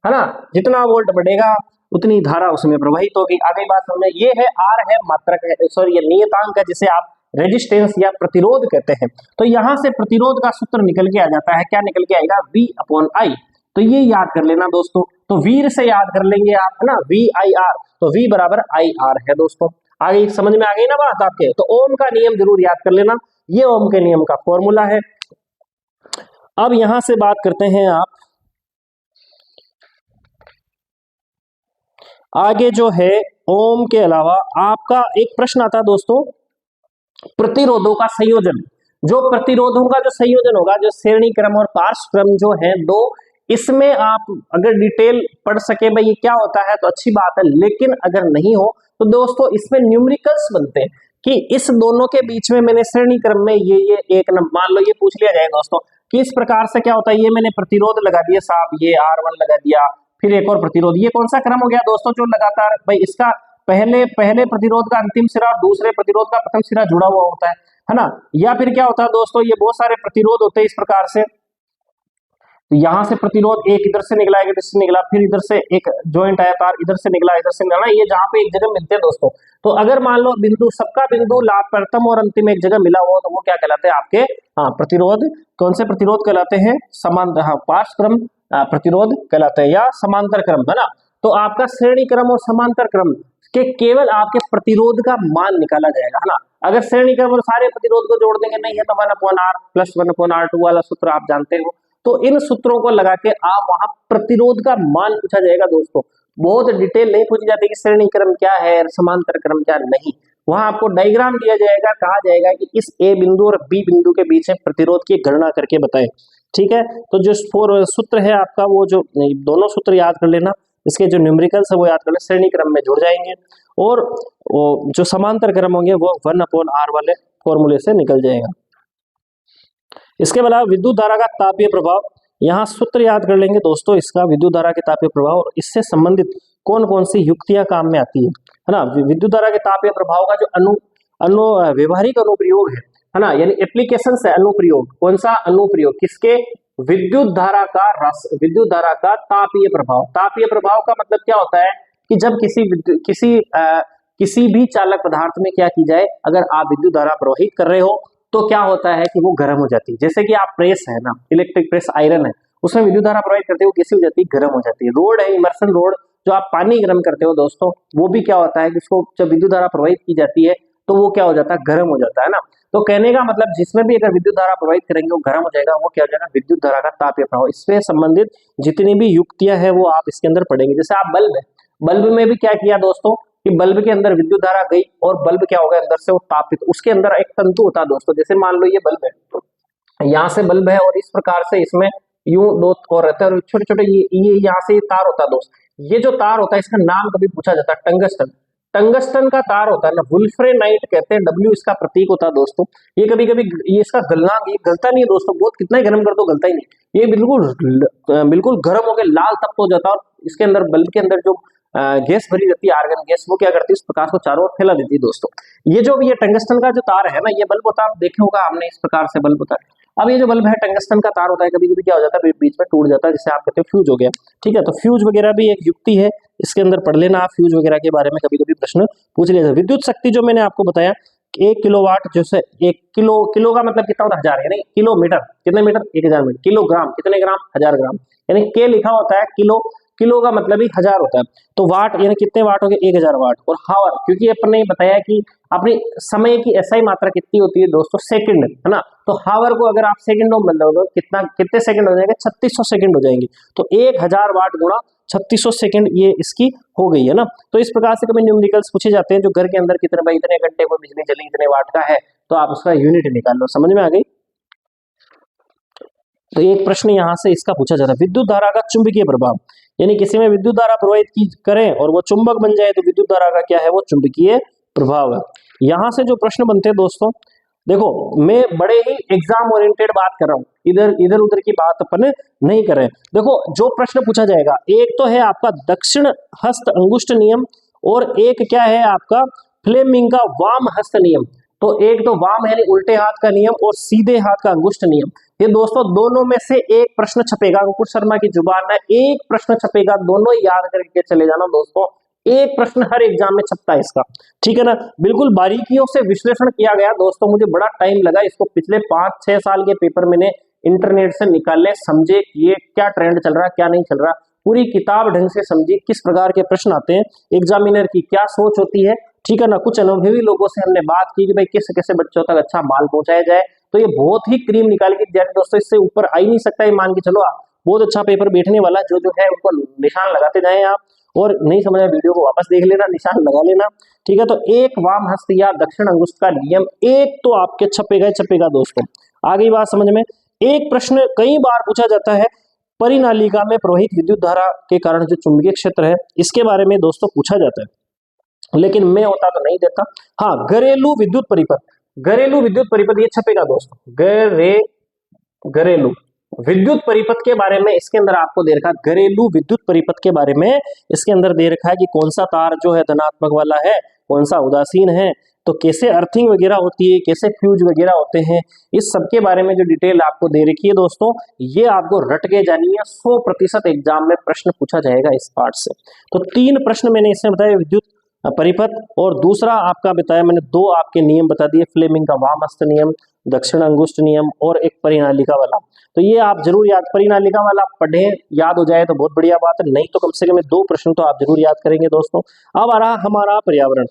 है ना, जितना वोल्ट बढ़ेगा उतनी धारा उसमें प्रवाहित होगी। आगे बात समझ, ये है आर है मात्रक है, सॉरी ये नियतांक है, जिसे आप रेजिस्टेंस या प्रतिरोध कहते हैं। तो यहां से प्रतिरोध का सूत्र निकल के आ जाता है, क्या निकल के आएगा, V/I। तो ये याद कर लेना दोस्तों, तो वीर से याद कर लेंगे आप, है ना, VIR, तो V बराबर IR है दोस्तों। आगे समझ में आ गई ना बात आपके, तो ओम का नियम जरूर याद कर लेना, ये ओम के नियम का फॉर्मूला है। अब यहां से बात करते हैं आप आगे, जो है ओम के अलावा आपका एक प्रश्न आता है दोस्तों, प्रतिरोधों का संयोजन। जो प्रतिरोधों का जो संयोजन होगा, जो श्रेणी क्रम और पार्श्व क्रम जो है दो, इसमें आप अगर डिटेल पढ़ सके भाई ये क्या होता है तो अच्छी बात है, लेकिन अगर नहीं हो तो दोस्तों इसमें न्यूमेरिकल्स बनते हैं कि इस दोनों के बीच में मैंने श्रेणी क्रम में ये एक नंबर, मान लो ये पूछ लिया जाए दोस्तों कि इस प्रकार से क्या होता है, ये मैंने प्रतिरोध लगा दिया साहब, ये R1 लगा दिया, फिर एक और प्रतिरोध, ये कौन सा क्रम हो गया दोस्तों, जो लगातार भाई इसका पहले प्रतिरोध का अंतिम सिरा और दूसरे प्रतिरोध का प्रथम सिरा जुड़ा हुआ होता है ना। या फिर क्या होता है दोस्तों, ये बहुत सारे प्रतिरोध होते हैं इस प्रकार से, तो यहां से प्रतिरोध एक इधर से निकला, एक इधर से निकला, फिर इधर से एक जॉइंट आया तार इधर से निकला, इधर से निकला, ये जहां पे एक जगह मिलते हैं दोस्तों। तो अगर मान लो बिंदु, सबका बिंदु प्रथम और अंतिम एक जगह मिला हुआ, तो वो क्या कहलाते हैं आपके, हाँ, प्रतिरोध। कौन से प्रतिरोध कहलाते हैं, समांतर, हाँ, पार्श्व क्रम प्रतिरोध कहलाते हैं, या समांतर क्रम, है ना। तो आपका श्रेणी क्रम और समांतर क्रम के केवल आपके प्रतिरोध का मान निकाला जाएगा, है ना। अगर श्रेणी क्रम और सारे प्रतिरोध को जोड़ देंगे, नहीं है तो 1/R + 1/R2 वाला सूत्र आप जानते हो। तो इन सूत्रों को लगा के आप वहां प्रतिरोध का मान पूछा जाएगा दोस्तों। बहुत डिटेल नहीं पूछी जाती कि श्रेणी क्रम क्या है, समांतर क्रम क्या, नहीं, वहां आपको डायग्राम दिया जाएगा, कहा जाएगा कि इस A बिंदु और B बिंदु के बीच में प्रतिरोध की गणना करके बताएं, ठीक है। तो जो सूत्र है आपका, वो जो दोनों सूत्र याद कर लेना, इसके जो न्यूमेरिकल्स है वो याद कर लेना, श्रेणी क्रम में जुड़ जाएंगे, और वो जो समांतर क्रम होंगे वो 1/R वाले फॉर्मूले से निकल जाएगा। इसके अलावा विद्युत धारा का तापीय प्रभाव, यहाँ सूत्र याद कर लेंगे दोस्तों इसका, विद्युत धारा के तापीय प्रभाव और इससे संबंधित कौन कौन सी युक्तियां काम में आती है ना। विद्युत धारा के तापीय प्रभाव का जो व्यवहारिक अनुप्रयोग है ना, यानी एप्लीकेशन है, अनुप्रयोग, कौन सा अनुप्रयोग, किसके, विद्युत धारा का तापीय प्रभाव। तापीय प्रभाव का मतलब क्या होता है कि जब किसी भी चालक पदार्थ में क्या की जाए, अगर आप विद्युत धारा प्रवाहित कर रहे हो तो क्या होता है कि वो गर्म हो जाती है। जैसे कि आप प्रेस है ना, इलेक्ट्रिक प्रेस आयरन है, उसमें विद्युत धारा प्रवाहित करते हो, कैसी हो जाती है, गर्म हो जाती है। रोड है, इमर्सन रोड, जो आप पानी गर्म करते हो दोस्तों, वो भी क्या होता है कि उसको जब विद्युत धारा प्रवाहित की जाती है तो वो क्या हो जाता है, गर्म हो जाता है ना। तो कहने का मतलब जिसमें भी अगर विद्युत धारा प्रवाहित करेंगे वो गर्म हो जाएगा, वो क्या हो जाएगा, विद्युत धारा का तापीय प्रभाव। इससे संबंधित जितनी भी युक्तियां हैं वो आप इसके अंदर पढ़ेंगे। जैसे आप बल्ब है, बल्ब में भी क्या किया दोस्तों कि बल्ब के अंदर विद्युत धारा गई और बल्ब क्या होगा, अंदर से वो तापित, उसके अंदर एक तंतु होता है दोस्तों। जैसे मान लो ये बल्ब है, यहाँ से बल्ब है और इस प्रकार से इसमें यूं दो और रहता है, छोटे छोटे ये यहाँ से तार होता है दोस्त। ये जो तार होता है इसका नाम कभी पूछा जाता है, टंगस्टन। टंगस्टन का तार होता है ना, वुल्फ्रेनाइट कहते हैं, W इसका प्रतीक होता है दोस्तों। ये कभी कभी ये इसका ये गलता नहीं है दोस्तों, बहुत कितना ही गर्म कर दो गलता ही नहीं, ये बिल्कुल गर्म होकर लाल तप्त हो जाता है। और इसके अंदर, बल्ब के अंदर जो गैस भरी रहती है, आर्गन गैस, वो क्या करती है, इस प्रकाश को चारों ओर फैला देती है दोस्तों। ये जो ये टंगस्टन का जो तार है ना, ये बल्ब होता है, आप देखे होगा आपने, इस प्रकार से बल्ब होता है। अब ये जो बल्ब है, टंगस्टन का तार होता है, कभी कभी क्या हो जाता है, बीच में टूट जाता है, जिसे आप कहते हो फ्यूज हो गया, ठीक है। तो फ्यूज वगैरह भी एक युक्ति है, इसके अंदर पढ़ लेना आप, फ्यूज वगैरह के बारे में कभी कभी प्रश्न पूछ लिया जाए। विद्युत शक्ति जो मैंने आपको बताया, 1 किलोवाट, जैसे 1 किलो का मतलब कितना होता है, 1000, यानी किलोमीटर, कितने मीटर, 1000 मीटर, किलोग्राम, कितने ग्राम, 1000 ग्राम, यानी के लिखा होता है किलो, किलो का मतलब ही 1000 होता है, तो वाट यानी कितने वाट हो गए 1000 वाट। और हावर, क्योंकि अपन ने बताया कि अपनी समय की एसआई मात्रा कितनी होती है दोस्तों, सेकंड, है ना, तो हावर को अगर आप सेकंडों में बदलो तो कितने सेकंड हो जाएंगे, 3600 सेकंड हो जाएंगे। तो 1000 वाट गुणा 3600 सेकंड ये इसकी हो गई है ना। तो इस प्रकार से कभी न्यूमेरिकल्स पूछे जाते हैं, जो घर के अंदर कितने भाई इतने घंटे को बिजली चली इतने वाट का है, तो आप उसका यूनिट निकाल लो। समझ में आ गई। तो एक प्रश्न यहां से इसका पूछा जा रहा है, विद्युत धारा का चुंबकीय प्रभाव, यानी किसी में विद्युत धारा प्रवाहित की करें और वो चुंबक बन जाए तो विद्युत धारा का क्या है, वो चुंबकीय प्रभाव है। यहां से जो प्रश्न बनते हैं दोस्तों, देखो मैं बड़े ही एग्जाम ओरिएंटेड बात कर रहा हूं, इधर उधर की बात अपन नहीं कर रहे हैं। देखो जो प्रश्न पूछा जाएगा, एक तो है आपका दक्षिण हस्त अंगुष्ठ नियम, और एक क्या है आपका फ्लेमिंग का वाम हस्त नियम। तो एक तो वाम है उल्टे हाथ का नियम, और सीधे हाथ का अंगुष्ठ नियम। ये दोस्तों दोनों में से एक प्रश्न छपेगा, अंकुश शर्मा की जुबान में एक प्रश्न छपेगा, दोनों याद करके चले जाना दोस्तों, एक प्रश्न हर एग्जाम में छपता है इसका, ठीक है ना। बिल्कुल बारीकियों से विश्लेषण किया गया दोस्तों, मुझे बड़ा टाइम लगा इसको, पिछले 5-6 साल के पेपर मैंने इंटरनेट से निकाले, समझे कि ये क्या ट्रेंड चल रहा है क्या नहीं चल रहा, पूरी किताब ढंग से समझी किस प्रकार के प्रश्न आते हैं, एग्जामिनर की क्या सोच होती है, ठीक है ना। कुछ अनुभवी लोगों से हमने बात की कि भाई किस कैसे बच्चों तक अच्छा माल पहुंचाया जाए, तो ये बहुत ही क्रीम निकाल के दिया दोस्तों, इससे ऊपर आ ही नहीं सकता, ये मान के चलो आप बहुत अच्छा पेपर बैठने वाला। जो जो है उनको निशान लगाते जाएं आप, और नहीं समझ वीडियो को वापस देख लेना, निशान लगा लेना, ठीक है। तो एक वाम हस्त या दक्षिण अंगुष्ठ का नियम एक तो आपके छपेगा ही छपेगा दोस्तों। आगे बात समझ में। एक प्रश्न कई बार पूछा जाता है, परिनालिका में प्रवाहित विद्युत धारा के कारण जो चुंबकीय क्षेत्र है, इसके बारे में दोस्तों पूछा जाता है, लेकिन मैं होता तो नहीं देता। हाँ, घरेलू विद्युत परिपथ, घरेलू विद्युत परिपथ ये छपेगा दोस्तों, घरेलू विद्युत परिपथ के बारे में इसके अंदर आपको दे रखा है, घरेलू विद्युत परिपथ के बारे में इसके अंदर दे रखा है कि कौन सा तार जो है धनात्मक वाला है, कौन सा उदासीन है, तो कैसे अर्थिंग वगैरह होती है, कैसे फ्यूज वगैरह होते हैं, इस सब के बारे में जो डिटेल आपको दे रखी है दोस्तों, ये आपको रट के जानी है। 100% एग्जाम में प्रश्न पूछा जाएगा इस पार्ट से। तो 3 प्रश्न मैंने इसमें बताया, विद्युत परिपथ, और दूसरा आपका बताया मैंने 2 आपके नियम बता दिए, फ्लेमिंग का वाम हस्त नियम, दक्षिण अंगुष्ठ नियम, और एक परिनालिका वाला। तो ये आप जरूर याद, परिनालिका वाला पढ़े, याद हो जाए तो बहुत बढ़िया बात है, नहीं तो कम से कम 2 प्रश्न तो आप जरूर याद करेंगे दोस्तों। अब आ रहा हमारा पर्यावरण,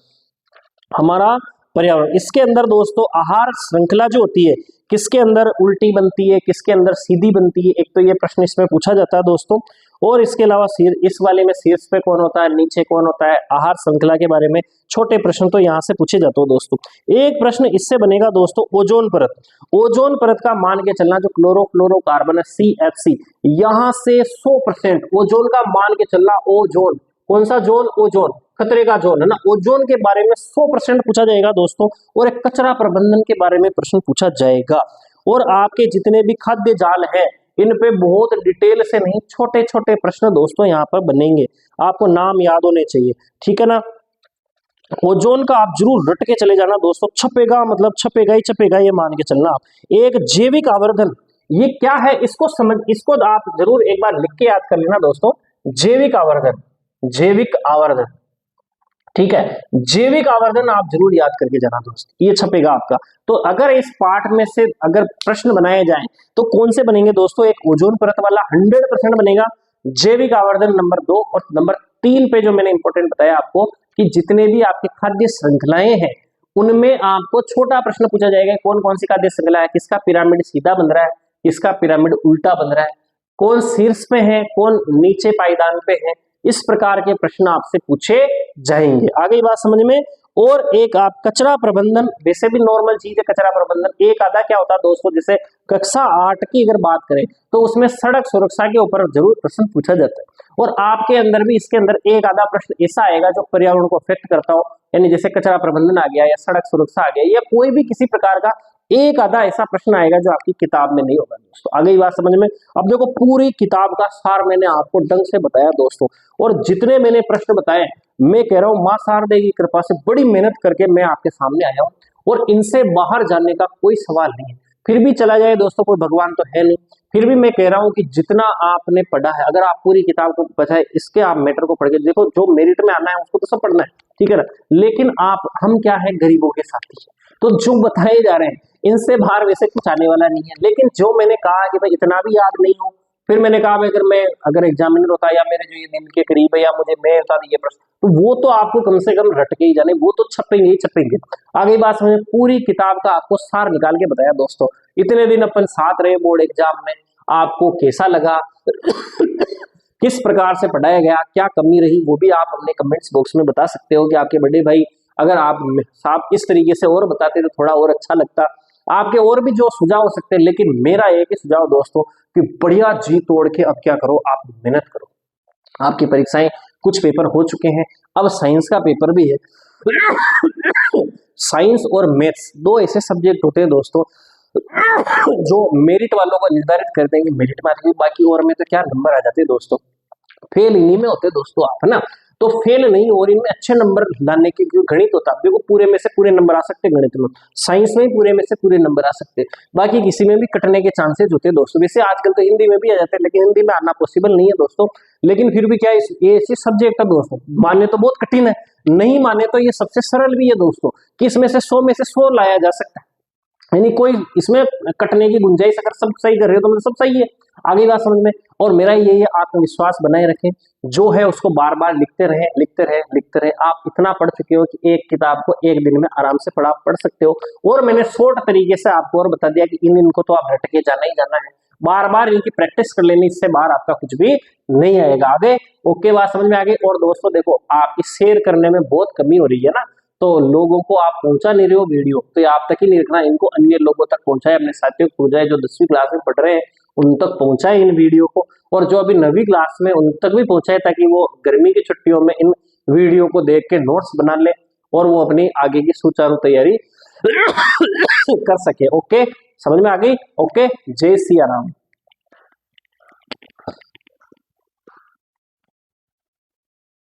हमारा पर्यावरण, इसके अंदर दोस्तों आहार श्रृंखला जो होती है, किसके अंदर उल्टी बनती है, किसके अंदर सीधी बनती है, एक तो ये प्रश्न इसमें पूछा जाता है दोस्तों। और इसके अलावा इस वाले में शीर्ष पे कौन होता है, नीचे कौन होता है, आहार श्रृंखला के बारे में छोटे प्रश्न तो यहाँ से पूछे जाते हैं दोस्तों। एक प्रश्न इससे बनेगा दोस्तों, ओजोन परत, ओजोन परत का मान के चलना, जो क्लोरोफ्लोरोकार्बन है CFC, यहाँ से 100% ओजोन का मान के चलना, ओजोन, कौन सा जोन, ओजोन, खतरे का जोन है ना, ओजोन के बारे में 100% पूछा जाएगा दोस्तों। और एक कचरा प्रबंधन के बारे में प्रश्न पूछा जाएगा। और आपके जितने भी खाद्य जाल हैं, इन पे बहुत डिटेल से नहीं, छोटे छोटे प्रश्न दोस्तों यहाँ पर बनेंगे, आपको नाम याद होने चाहिए, ठीक है ना। ओजोन का आप जरूर रट के चले जाना दोस्तों, छपेगा मतलब छपेगा ही छपेगा, ये मान के चलना आप। एक जैविक आवर्धन, ये क्या है इसको समझ, इसको आप जरूर एक बार लिख के याद कर लेना दोस्तों, जैविक आवर्धन, जैविक आवर्धन, ठीक है, जैविक आवर्धन आप जरूर याद करके जाना दोस्तों, ये छपेगा आपका। तो अगर इस पार्ट में से अगर प्रश्न बनाए जाएं तो कौन से बनेंगे दोस्तों, एक ओजोन परत वाला 100% बनेगा, जैविक आवर्धन नंबर 2, और नंबर 3 पे जो मैंने इंपॉर्टेंट बताया आपको कि जितने भी आपके खाद्य श्रृंखलाएं हैं उनमें आपको छोटा प्रश्न पूछा जाएगा, कौन कौन सी खाद्य श्रृंखला है, किसका पिरामिड सीधा बन रहा है, किसका पिरामिड उल्टा बन रहा है, कौन शीर्ष पे है, कौन नीचे पायदान पे है, इस प्रकार के प्रश्न आपसे पूछे जाएंगे। आगे बात समझ में। और एक आप कचरा प्रबंधन, वैसे भी नॉर्मल चीज है कचरा प्रबंधन, एक आधा क्या होता है दोस्तों, जैसे कक्षा 8 की अगर बात करें तो उसमें सड़क सुरक्षा के ऊपर जरूर प्रश्न पूछा जाता है। और आपके अंदर भी इसके अंदर एक आधा प्रश्न ऐसा आएगा जो पर्यावरण को अफेक्ट करता हो, यानी जैसे कचरा प्रबंधन आ गया या सड़क सुरक्षा आ गया, या कोई भी किसी प्रकार का एक आधा ऐसा प्रश्न आएगा जो आपकी किताब में नहीं होगा दोस्तों। आगे बात समझ में। अब देखो पूरी किताब का सार मैंने आपको ढंग से बताया दोस्तों, और जितने मैंने प्रश्न बताए, मैं कह रहा हूँ मां शारदे की कृपा से बड़ी मेहनत करके मैं आपके सामने आया हूँ, और इनसे बाहर जाने का कोई सवाल नहीं है। फिर भी चला जाए दोस्तों, कोई भगवान तो है नहीं, फिर भी मैं कह रहा हूँ कि जितना आपने पढ़ा है, अगर आप पूरी किताब को बचाए, इसके आप मैटर को पढ़ के देखो, जो मेरिट में आना है उसको तो सब पढ़ना है, ठीक है ना। लेकिन हम क्या है, गरीबों के साथी, तो जो बताए जा रहे हैं इनसे बाहर वैसे कुछ आने वाला नहीं है। लेकिन जो मैंने कहा कि भाई इतना भी याद नहीं हो, फिर मैंने कहा अगर एग्जामिनर होता या मेरे जो ये दिल के करीब है या मुझे मैं बता दी ये प्रश्न, तो वो तो आपको कम से कम रट के ही जाने, वो तो छपेंगे ही छपेंगे। आगे बात समझ, पूरी किताब का आपको सार निकाल के बताया दोस्तों। इतने दिन अपन साथ रहे बोर्ड एग्जाम में, आपको कैसा लगा किस प्रकार से पढ़ाया गया, क्या कमी रही, वो भी आप अपने कमेंट्स बॉक्स में बता सकते हो कि आपके बड़े भाई अगर आप इस तरीके से और बताते तो थोड़ा और अच्छा लगता। आपके और भी जो सुझाव हो सकते हैं, लेकिन मेरा एक ही सुझाव दोस्तों कि बढ़िया जी तोड़ के अब क्या करो, आप मेहनत करो। आपकी परीक्षाएं कुछ पेपर हो चुके हैं, अब साइंस का पेपर भी है। साइंस और मैथ्स दो ऐसे सब्जेक्ट होते हैं दोस्तों जो मेरिट वालों को निर्धारित कर देंगे, मेरिट में आएंगे, बाकी और में तो क्या नंबर आ जाते हैं दोस्तों। फेल इन्हीं में होते दोस्तों आप, है ना। तो फेल नहीं, और इनमें अच्छे नंबर लाने के जो गणित होता है, देखो पूरे में से पूरे नंबर आ सकते हैं गणित में, साइंस में पूरे में से पूरे नंबर आ सकते हैं, बाकी किसी में भी कटने के चांसेस होते हैं दोस्तों। वैसे आजकल तो हिंदी में भी आ जाते हैं, लेकिन हिंदी में आना पॉसिबल नहीं है दोस्तों। लेकिन फिर भी क्या ये ऐसी सब्जेक्ट है दोस्तों, माने तो बहुत कठिन है, नहीं माने तो ये सबसे सरल भी है दोस्तों, कि इसमें से 100 में से 100 लाया जा सकता है, यानी कोई इसमें कटने की गुंजाइश, अगर सब सही कर रहे हो तो मतलब सब सही है। आगे बात समझ में। और मेरा ये आत्मविश्वास बनाए रखें, जो है उसको बार बार लिखते रहे लिखते रहे लिखते रहे। आप इतना पढ़ चुके हो कि एक किताब को एक दिन में आराम से पढ़ सकते हो। और मैंने शॉर्ट तरीके से आपको और बता दिया कि इनको तो आप रट के जाना ही जाना है, बार बार इनकी प्रैक्टिस कर लेनी, इससे बाहर आपका कुछ भी नहीं आएगा। आगे ओके, बात समझ में आ गई। और दोस्तों देखो, आपकी शेयर करने में बहुत कमी हो रही है ना, तो लोगों को आप पहुंचा नहीं रहे हो वीडियो, तो ये आप तक ही नहीं रखना, इनको अन्य लोगों तक पहुंचाए, अपने साथियों को पहुंचाए, जो 10वीं क्लास में पढ़ रहे हैं उन तक पहुंचाए इन वीडियो को, और जो अभी 9वीं क्लास में उन तक भी पहुंचाए, ताकि वो गर्मी की छुट्टियों में इन वीडियो को देख के नोट्स बना ले और वो अपनी आगे की सुचारू तैयारी कर सके। ओके, समझ में आ गई। ओके, जय सिया राम।